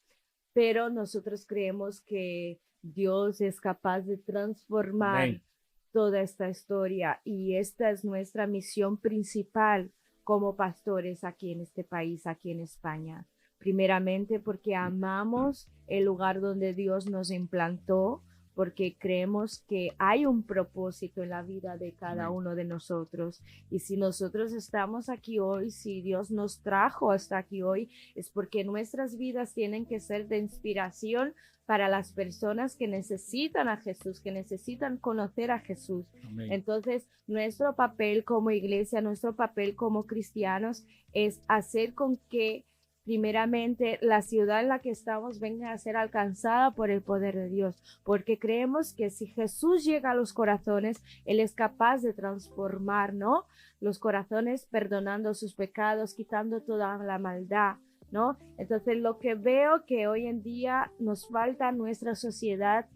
Pero nosotros creemos que Dios es capaz de transformar toda esta historia, y esta es nuestra misión principal como pastores aquí en este país, aquí en España. Primeramente porque amamos el lugar donde Dios nos implantó, porque creemos que hay un propósito en la vida de cada uno de nosotros. Y si nosotros estamos aquí hoy, si Dios nos trajo hasta aquí hoy, es porque nuestras vidas tienen que ser de inspiración para las personas que necesitan a Jesús, que necesitan conocer a Jesús. Amén. Entonces, nuestro papel como iglesia, nuestro papel como cristianos es hacer con que primeramente la ciudad en la que estamos venga a ser alcanzada por el poder de Dios, porque creemos que si Jesús llega a los corazones, Él es capaz de transformar, ¿no? Los corazones, perdonando sus pecados, quitando toda la maldad, ¿no? Entonces lo que veo que hoy en día nos falta en nuestra sociedad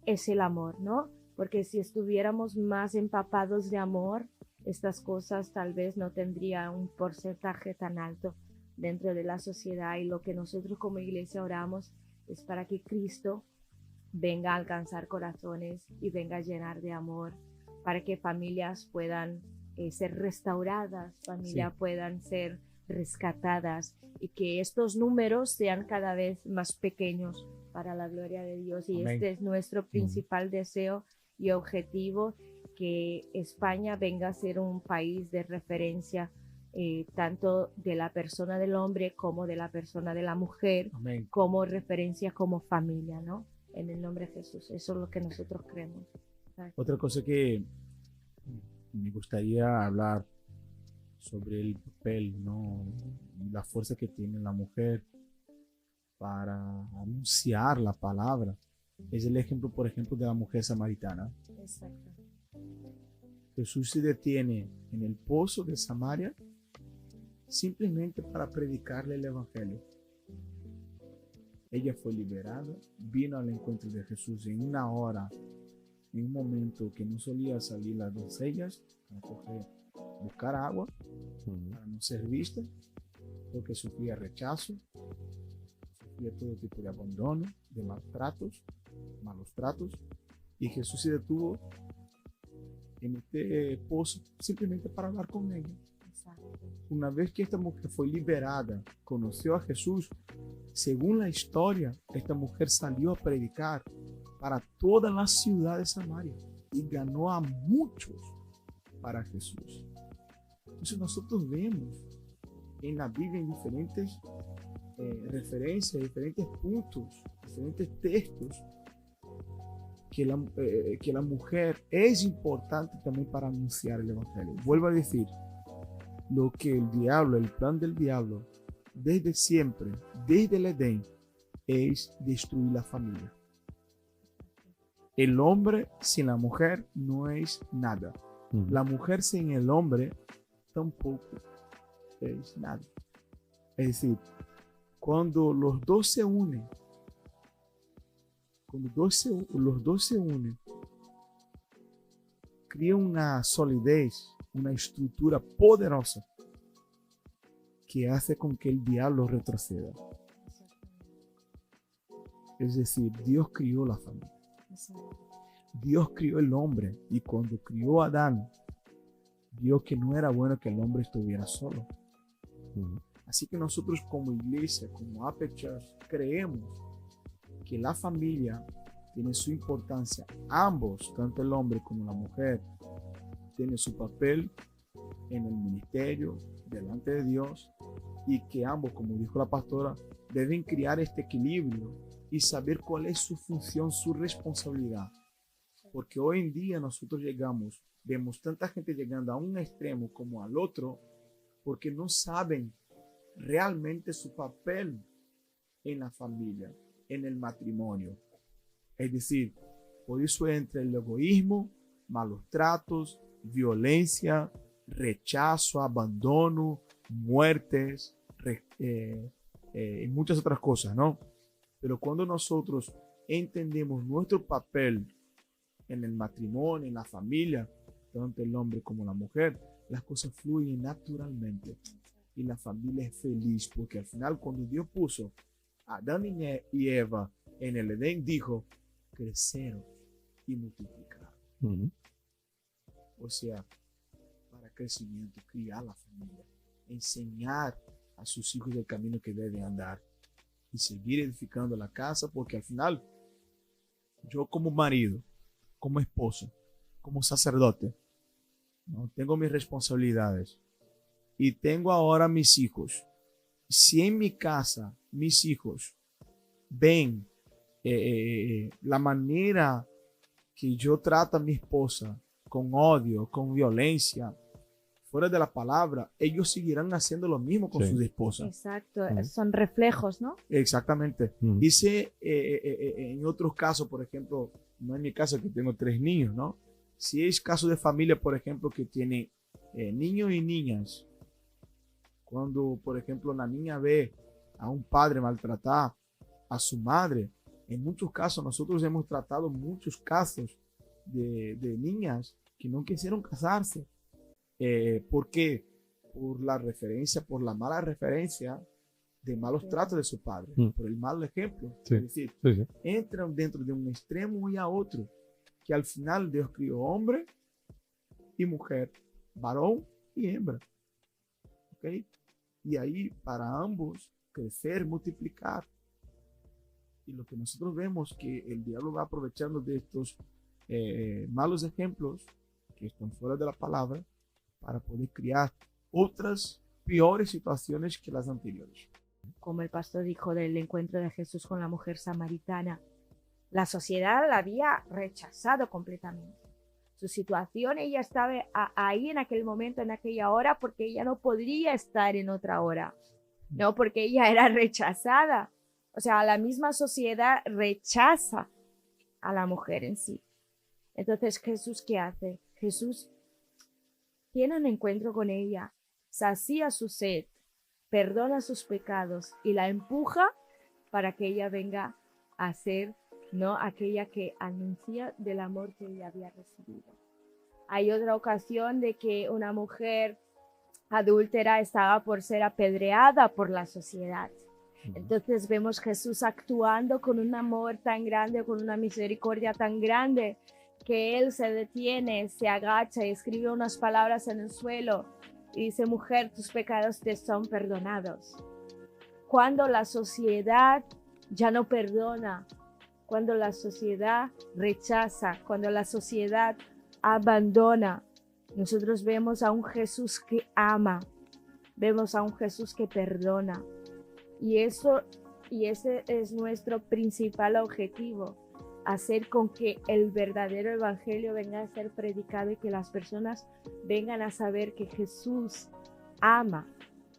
es el amor, ¿no? Porque si estuviéramos más empapados de amor, estas cosas tal vez no tendrían un porcentaje tan alto dentro de la sociedad. Y lo que nosotros como iglesia oramos es para que Cristo venga a alcanzar corazones y venga a llenar de amor, para que familias puedan ser restauradas, familias puedan ser rescatadas, y que estos números sean cada vez más pequeños para la gloria de Dios. Y Amén. Este es nuestro principal deseo y objetivo, que España venga a ser un país de referencia, tanto de la persona del hombre como de la persona de la mujer. Amén. Como referencia, como familia, ¿no? En el nombre de Jesús. Eso es lo que nosotros creemos. Otra cosa que me gustaría hablar sobre el papel, ¿no? Y la fuerza que tiene la mujer para anunciar la palabra es el ejemplo, por ejemplo, de la mujer samaritana. Exacto. Jesús se detiene en el pozo de Samaria simplemente para predicarle el evangelio. Ella fue liberada, vino al encuentro de Jesús en una hora, en un momento que no solía salir las doncellas para buscar agua, para no ser vista, porque sufría rechazo, sufría todo tipo de abandono, de maltratos, malos tratos, y Jesús se detuvo en este pozo simplemente para hablar con ella. Una vez que esta mujer fue liberada, conoció a Jesús, según la historia, esta mujer salió a predicar para toda la ciudad de Samaria y ganó a muchos para Jesús. Entonces nosotros vemos en la Biblia, en diferentes referencias, diferentes puntos, diferentes textos que la mujer es importante también para anunciar el Evangelio. Vuelvo a decir, lo que el diablo, el plan del diablo, desde siempre, desde el Edén, es destruir la familia. El hombre sin la mujer no es nada. La mujer sin el hombre tampoco es nada. Es decir, cuando los dos se unen, crea una solidez, una estructura poderosa que hace con que el diablo retroceda. Es decir, Dios crió la familia. Dios crió el hombre, y cuando crió a Adán, vio que no era bueno que el hombre estuviera solo. Así que nosotros como iglesia, como Ape Church, creemos que la familia tiene su importancia. Ambos, tanto el hombre como la mujer, tienen su papel en el ministerio, delante de Dios, y que ambos, como dijo la pastora, deben crear este equilibrio y saber cuál es su función, su responsabilidad. Porque hoy en día nosotros vemos tanta gente llegando a un extremo como al otro, porque no saben realmente su papel en la familia, en el matrimonio. Es decir, por eso entra el egoísmo, malos tratos, violencia, rechazo, abandono, muertes, y muchas otras cosas, ¿no? Pero cuando nosotros entendemos nuestro papel en el matrimonio, en la familia, tanto el hombre como la mujer, las cosas fluyen naturalmente y la familia es feliz, porque al final cuando Dios puso a Adán y Eva en el Edén, dijo, creceros y multiplicar. O sea, para crecimiento, criar la familia, enseñar a sus hijos el camino que deben andar y seguir edificando la casa, porque al final yo como marido, como esposo, como sacerdote, ¿no? Tengo mis responsabilidades y tengo ahora mis hijos. Si en mi casa mis hijos ven la manera que yo trato a mi esposa con odio, con violencia, fuera de la palabra, ellos seguirán haciendo lo mismo con sus esposas. Exacto, son reflejos, ¿no? Exactamente. Dice en otros casos, por ejemplo, no en mi caso que tengo 3 niños, ¿no? Si es caso de familia, por ejemplo, que tiene niños y niñas, cuando, por ejemplo, la niña ve a un padre maltratar a su madre, en muchos casos nosotros hemos tratado muchos casos de niñas que no quisieron casarse. ¿Por qué? Por la referencia, por la mala referencia de malos tratos de su padre, por el mal ejemplo. Sí. Es decir, Sí. entran dentro de un extremo y a otro, que al final Dios crió hombre y mujer, varón y hembra. ¿Okay? Y ahí para ambos crecer, multiplicar. Y lo que nosotros vemos que el diablo va aprovechando de estos malos ejemplos que están fuera de la palabra para poder crear otras peores situaciones que las anteriores. Como el pastor dijo del encuentro de Jesús con la mujer samaritana, la sociedad la había rechazado completamente. Su situación, ella estaba ahí en aquel momento, en aquella hora, porque ella no podría estar en otra hora, no, porque ella era rechazada. O sea, la misma sociedad rechaza a la mujer en sí. Entonces, ¿Jesús qué hace? Jesús tiene un encuentro con ella, sacía su sed, perdona sus pecados y la empuja para que ella venga a ser, ¿no?, aquella que anuncia del amor que ella había recibido. Hay otra ocasión de que una mujer adúltera estaba por ser apedreada por la sociedad. Entonces vemos Jesús actuando con un amor tan grande, con una misericordia tan grande, que él se detiene, se agacha y escribe unas palabras en el suelo y dice: mujer, tus pecados te son perdonados. Cuando la sociedad ya no perdona, cuando la sociedad rechaza, cuando la sociedad abandona, nosotros vemos a un Jesús que ama, vemos a un Jesús que perdona. Y eso, y ese es nuestro principal objetivo, hacer con que el verdadero evangelio venga a ser predicado y que las personas vengan a saber que Jesús ama,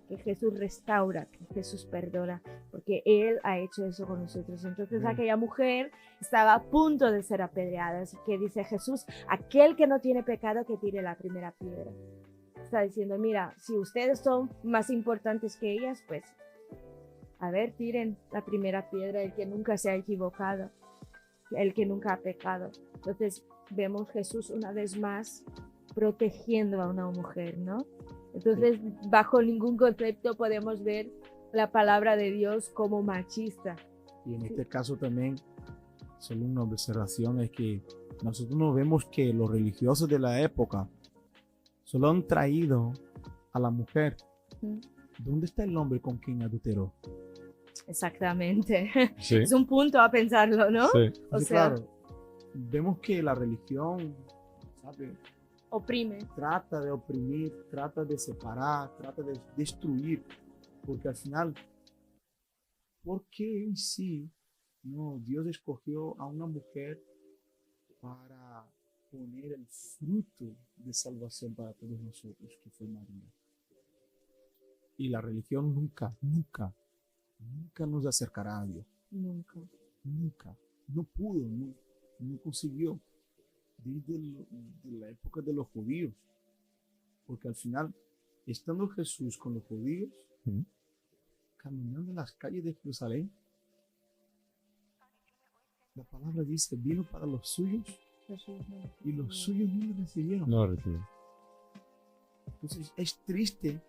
que Jesús restaura, que Jesús perdona, porque Él ha hecho eso con nosotros. Entonces aquella mujer estaba a punto de ser apedreada, así que dice Jesús, aquel que no tiene pecado que tire la primera piedra. Está diciendo, mira, si ustedes son más importantes que ellas, pues, a ver, tiren la primera piedra, el que nunca se ha equivocado, el que nunca ha pecado. Entonces vemos Jesús una vez más protegiendo a una mujer, ¿no? Entonces, bajo ningún concepto podemos ver la palabra de Dios como machista. Y en este caso también, solo una observación es que nosotros no vemos que los religiosos de la época solo han traído a la mujer. ¿Dónde está el hombre con quien adulteró? Exactamente. Sí. Es un punto a pensarlo, ¿no? Sí. O Sí, sea, claro, vemos que la religión, ¿sabe? oprime. Trata de oprimir, trata de separar, trata de destruir, porque al final, ¿por qué en sí no Dios escogió a una mujer para poner el fruto de salvación para todos nosotros, que fue María? Y la religión nunca, nunca, nunca nos acercará a Dios, Nunca. nunca, no pudo, no consiguió, desde de la época de los judíos, porque al final, estando Jesús con los judíos, Ujú. caminando en las calles de Jerusalén, la palabra dice, vino para los suyos Jesús no. y los suyos no le recibieron. No lo recibe. Entonces es triste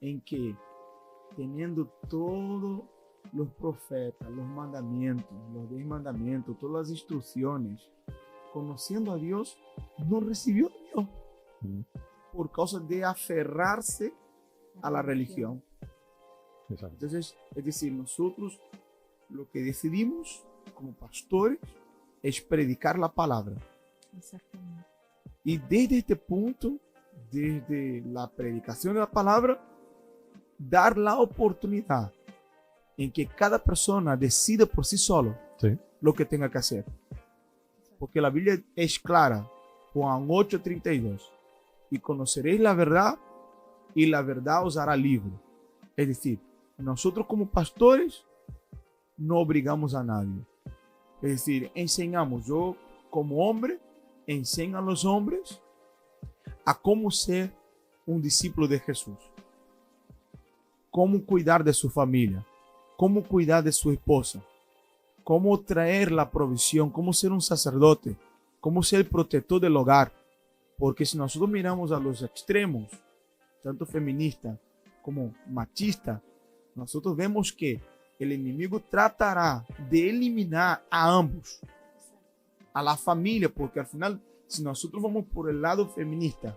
en que teniendo todos los profetas, los mandamientos, los 10 mandamientos, todas las instrucciones, conociendo a Dios, no recibió a Dios Ujú. por causa de aferrarse a la religión. Exacto. Entonces, es decir, nosotros lo que decidimos como pastores es predicar la palabra. Exactamente. Y desde este punto, desde la predicación de la palabra, dar la oportunidad en que cada persona decida por sí solo Sí. lo que tenga que hacer. Porque la Biblia es clara, Juan 8:32, y conoceréis la verdad y la verdad os hará libre. Es decir, nosotros como pastores no obligamos a nadie. Es decir, enseñamos, yo como hombre, enseño a los hombres a cómo ser un discípulo de Jesús, cómo cuidar de su familia, cómo cuidar de su esposa, cómo traer la provisión, cómo ser un sacerdote, cómo ser el protector del hogar. Porque si nosotros miramos a los extremos, tanto feminista como machista, nosotros vemos que el enemigo tratará de eliminar a ambos, a la familia, porque al final, si nosotros vamos por el lado feminista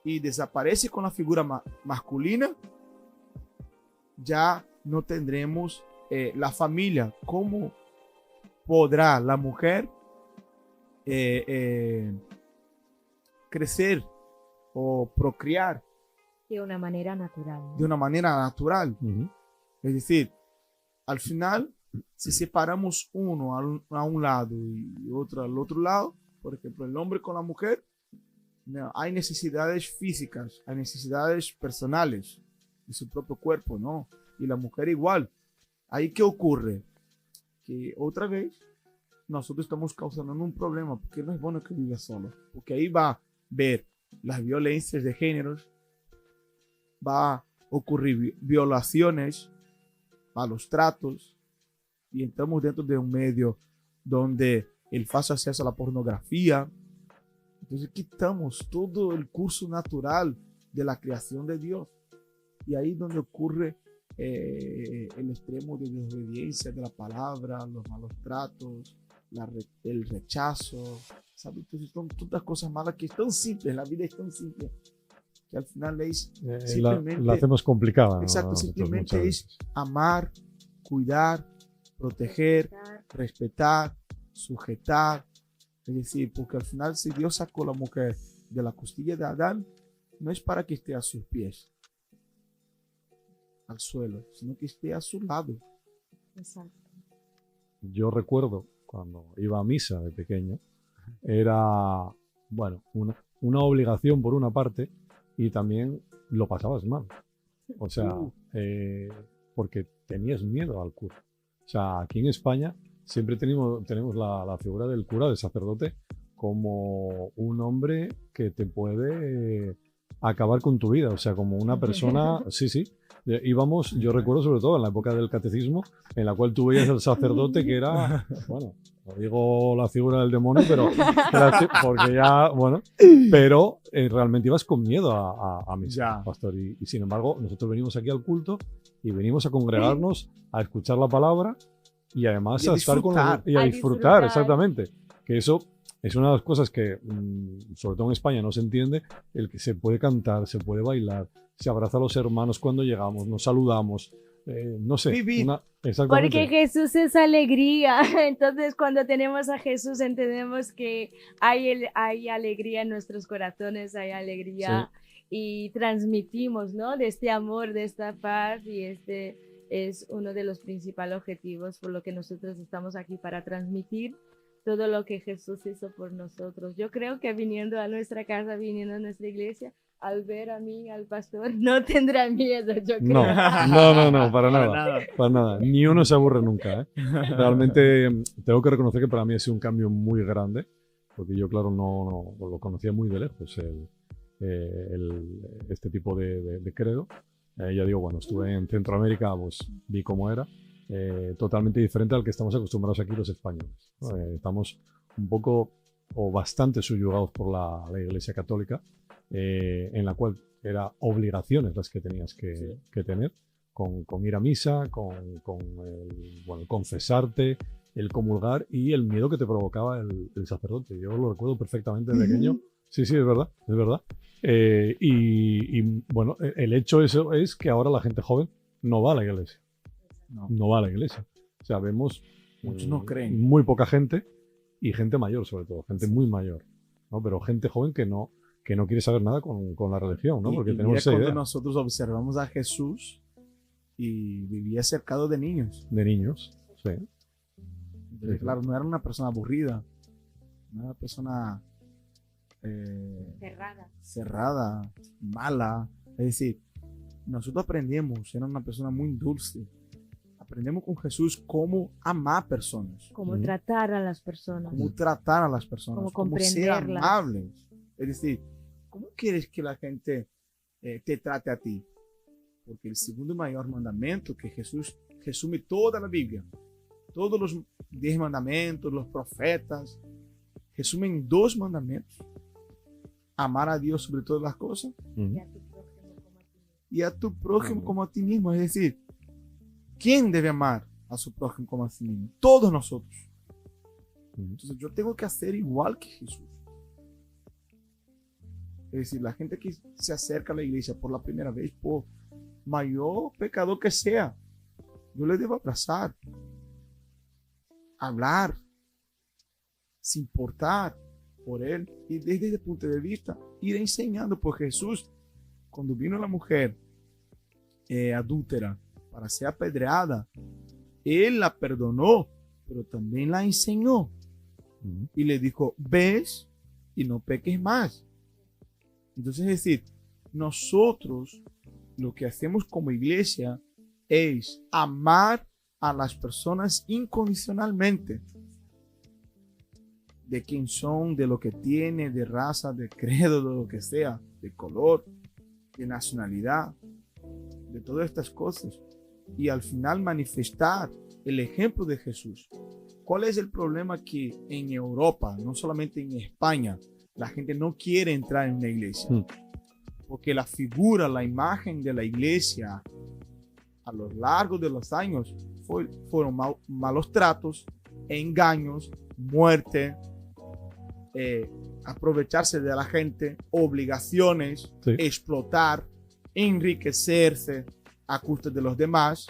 y desaparece con la figura masculina, ya no tendremos la familia. ¿Cómo podrá la mujer crecer o procrear De una manera natural, ¿no? de una manera natural? Ujú. Es decir, al final, si separamos uno a un lado y otro al otro lado, por ejemplo, el hombre con la mujer, no, hay necesidades físicas, hay necesidades personales de su propio cuerpo, ¿no? Y la mujer igual. ¿Ahí qué ocurre? Que otra vez nosotros estamos causando un problema, porque no es bueno que viva solo, porque ahí va a ver las violencias de géneros, va a ocurrir violaciones, malos tratos, y entramos dentro de un medio donde el fácil acceso a la pornografía. Entonces quitamos todo el curso natural de la creación de Dios, y ahí es donde ocurre el extremo de desobediencia de la palabra, los malos tratos, el rechazo, ¿sabes? Entonces son todas cosas malas que es tan simple, la vida es tan simple, que al final es simplemente, la hacemos complicada, ¿no? exacto, Nosotros simplemente muchas es veces. amar, cuidar, proteger, respetar, sujetar. Es decir, porque al final, si Dios sacó a la mujer de la costilla de Adán, no es para que esté a sus pies. al suelo, sino que esté a su lado. Exacto. Yo recuerdo cuando iba a misa de pequeño, era, bueno, una obligación por una parte y también lo pasabas mal. O sea, porque tenías miedo al cura. O sea, aquí en España siempre tenemos la figura del cura, del sacerdote, como un hombre que te puede acabar con tu vida. O sea, como una persona, sí, sí. Íbamos, yo recuerdo sobre todo en la época del catecismo, en la cual tú veías al sacerdote que era, bueno, no digo la figura del demonio, pero porque ya, bueno, pero realmente ibas con miedo a misa, pastor. Y sin embargo, nosotros venimos aquí al culto y venimos a congregarnos, a escuchar la palabra y además a estar con los, y a disfrutar, exactamente. Que eso es una de las cosas que, sobre todo en España, no se entiende, el que se puede cantar, se puede bailar, se abraza a los hermanos cuando llegamos, nos saludamos, no sé. Exactamente. Porque Jesús es alegría. Entonces, cuando tenemos a Jesús, entendemos que hay alegría en nuestros corazones, hay alegría y transmitimos, ¿no? De este amor, de esta paz, y este es uno de los principales objetivos por lo que nosotros estamos aquí, para transmitir todo lo que Jesús hizo por nosotros. Yo creo que viniendo a nuestra casa, viniendo a nuestra iglesia, al ver a mí, al pastor, no tendrá miedo, yo creo. No, para nada. Para nada. Ni uno se aburre nunca, ¿eh? Realmente tengo que reconocer que para mí ha sido un cambio muy grande, porque yo, claro, no lo conocía muy de lejos, este tipo de credo. Ya digo, cuando estuve en Centroamérica, pues vi cómo era. Totalmente diferente al que estamos acostumbrados aquí los españoles. Estamos un poco o bastante subyugados por la Iglesia Católica, en la cual eran obligaciones las que tenías que tener, con ir a misa, con el confesarte, el comulgar y el miedo que te provocaba el sacerdote. Yo lo recuerdo perfectamente de pequeño. Sí, es verdad, es verdad. Y bueno, el hecho es que ahora la gente joven no va a la iglesia. No va a la iglesia. O sea, vemos muchos no creen. Muy poca gente y gente mayor, sobre todo, gente muy mayor, ¿no? Pero gente joven que no quiere saber nada con la religión, ¿no? Porque tenemos esa idea. Cuando nosotros observamos a Jesús y vivía cercado de niños. De niños, sí. Entonces, claro, no era una persona aburrida, no era una persona cerrada, mala. Es decir, nosotros aprendemos, era una persona muy dulce. Aprendemos con Jesús cómo amar personas. Cómo tratar a las personas. Cómo tratar a las personas. Cómo Cómo comprenderlas. ser amables. Es decir, ¿cómo quieres que la gente te trate a ti? Porque el segundo mayor mandamiento que Jesús resume toda la Biblia, todos los 10 mandamientos, los profetas, resumen 2 mandamientos. Amar a Dios sobre todas las cosas y a tu prójimo como a ti mismo. Es decir, ¿quién debe amar a su prójimo como a sí mismo? Todos nosotros. Entonces yo tengo que hacer igual que Jesús. Es decir, la gente que se acerca a la iglesia por la primera vez, por mayor pecador que sea, yo le debo abrazar, hablar, sin importar por él, y desde ese punto de vista ir enseñando. Por Jesús, cuando vino la mujer adúltera para ser apedreada, él la perdonó, pero también la enseñó y le dijo: ves y no peques más. Entonces, es decir, nosotros lo que hacemos como iglesia es amar a las personas incondicionalmente, de quién son, de lo que tienen, de raza, de credo, de lo que sea, de color, de nacionalidad, de todas estas cosas, y al final manifestar el ejemplo de Jesús. ¿Cuál es el problema? Que en Europa, no solamente en España, la gente no quiere entrar en una iglesia, porque la figura, la imagen de la iglesia a lo largo de los años fueron malos tratos, engaños, muerte, aprovecharse de la gente, obligaciones, explotar, enriquecerse a costa de los demás.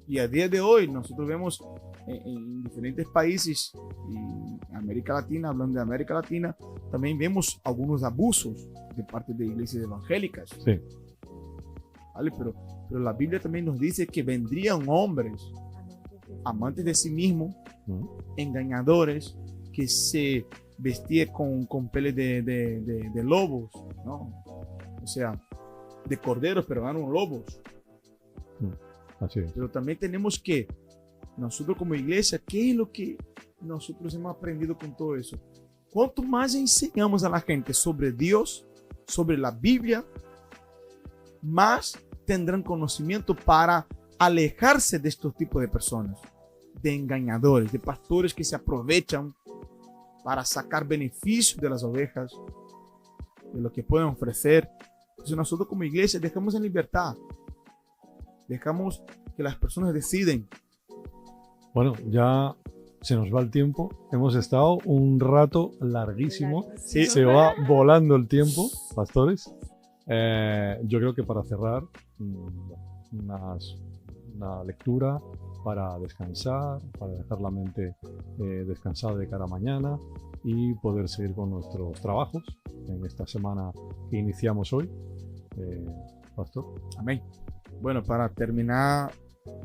Y a día de hoy nosotros vemos en diferentes países y América Latina, hablando de América Latina, también vemos algunos abusos de parte de iglesias evangélicas. ¿Vale? Pero pero la Biblia también nos dice que vendrían hombres amantes de sí mismos, engañadores, que se vestían con peles de lobos, ¿no? O sea, de corderos, pero eran lobos. Así es. Pero también tenemos que, nosotros como iglesia, ¿qué es lo que nosotros hemos aprendido con todo eso? Cuanto más enseñamos a la gente sobre Dios, sobre la Biblia, más tendrán conocimiento para alejarse de estos tipos de personas, de engañadores, de pastores que se aprovechan para sacar beneficios de las ovejas, de lo que pueden ofrecer. Entonces nosotros como iglesia dejamos en libertad, dejamos que las personas deciden. Bueno, ya se nos va el tiempo. Hemos estado un rato larguísimo. Sí. Se va volando el tiempo, pastores. Yo creo que para cerrar, una lectura para descansar, para dejar la mente descansada de cara a mañana y poder seguir con nuestros trabajos en esta semana que iniciamos hoy. Pastor. Amén. Bueno, para terminar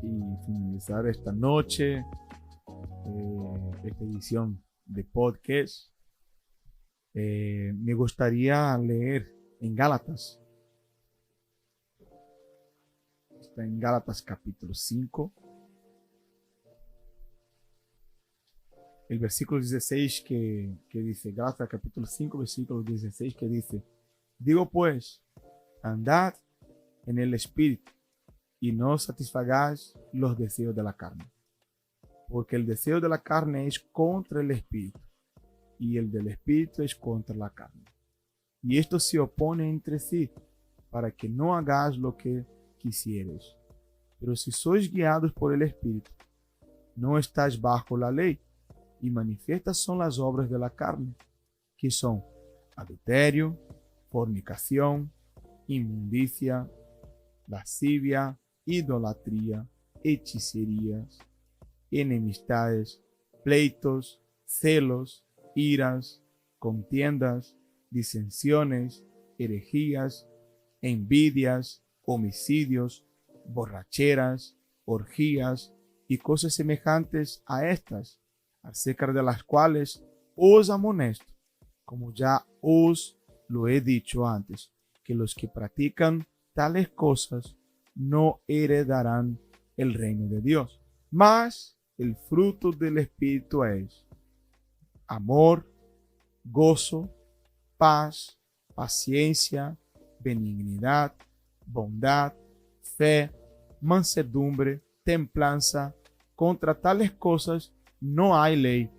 y finalizar esta noche, esta edición de podcast, me gustaría leer en Gálatas. Está en Gálatas capítulo 5. El versículo 16 que dice, Gálatas capítulo 5, versículo 16 que dice, digo pues, andad en el Espíritu y no satisfagáis los deseos de la carne. Porque el deseo de la carne es contra el Espíritu y el del Espíritu es contra la carne. Y estos se oponen entre sí para que no hagáis lo que quisieres. Pero si sois guiados por el Espíritu, no estáis bajo la ley. Y manifiestas son las obras de la carne, que son adulterio, fornicación, inmundicia, lascivia, idolatría, hechicerías, enemistades, pleitos, celos, iras, contiendas, disensiones, herejías, envidias, homicidios, borracheras, orgías y cosas semejantes a estas, acerca de las cuales os amonesto, como ya os lo he dicho antes, que los que practican tales cosas no heredarán el reino de Dios. Mas el fruto del Espíritu es amor, gozo, paz, paciencia, benignidad, bondad, fe, mansedumbre, templanza. Contra tales cosas no hay ley.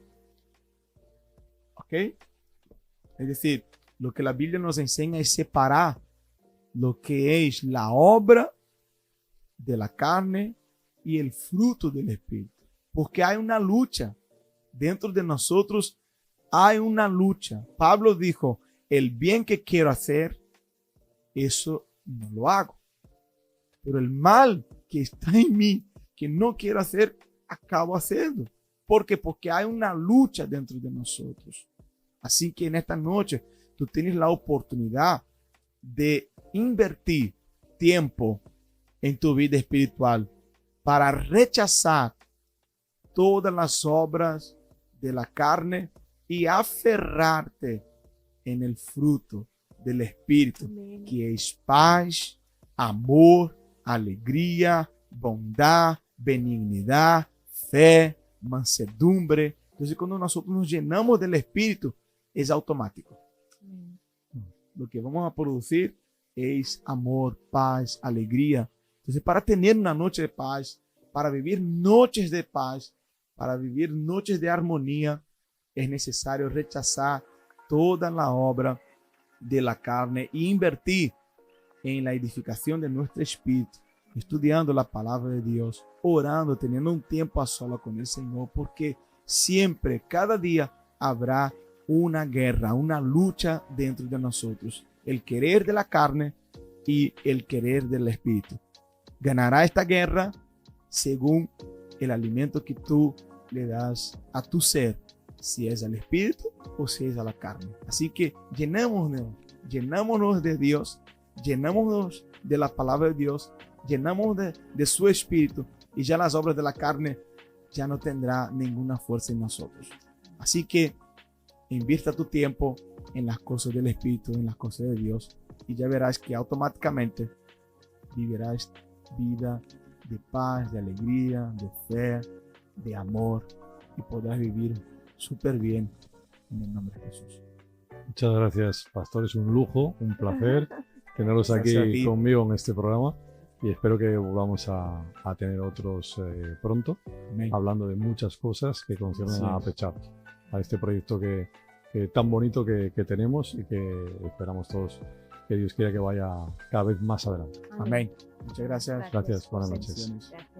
¿Ok? Es decir, lo que la Biblia nos enseña es separar lo que es la obra de la carne y el fruto del Espíritu. Porque hay una lucha. Dentro de nosotros hay una lucha. Pablo dijo, el bien que quiero hacer, eso no lo hago. Pero el mal que está en mí, que no quiero hacer, acabo haciendo. ¿Por qué? Porque hay una lucha dentro de nosotros. Así que en esta noche tú tienes la oportunidad de invertir tiempo en tu vida espiritual para rechazar todas las obras de la carne y aferrarte en el fruto del Espíritu, Amén. que es paz, amor, alegría, bondad, benignidad, fe, mansedumbre. Entonces, cuando nosotros nos llenamos del Espíritu, es automático. Amén. Lo que vamos a producir es amor, paz, alegría. Entonces, para tener una noche de paz, para vivir noches de paz, para vivir noches de armonía, es necesario rechazar toda la obra de la carne e invertir en la edificación de nuestro espíritu, estudiando la palabra de Dios, orando, teniendo un tiempo a solas con el Señor, porque siempre, cada día, habrá una guerra, una lucha dentro de nosotros, el querer de la carne y el querer del espíritu. Ganará esta guerra según el alimento que tú le das a tu ser, si es al espíritu o si es a la carne. Así que llenémonos de Dios, llenémonos de la palabra de Dios llenamos de su espíritu y ya las obras de la carne ya no tendrá ninguna fuerza en nosotros. Así que invierta tu tiempo en las cosas del espíritu, en las cosas de Dios, y ya verás que automáticamente vivirás vida de paz, de alegría, de fe, de amor, y podrás vivir súper bien en el nombre de Jesús. Muchas gracias, pastor. Es un lujo, un placer tenerlos Gracias a aquí ti. conmigo en este programa y espero que volvamos a tener otros pronto, Amén. hablando de muchas cosas que conciernen Así a es. Pechart, a este proyecto que tan bonito que tenemos y que esperamos todos que Dios quiera que vaya cada vez más adelante. Amén. Muchas gracias. Gracias, buenas noches. Bendiciones. Gracias.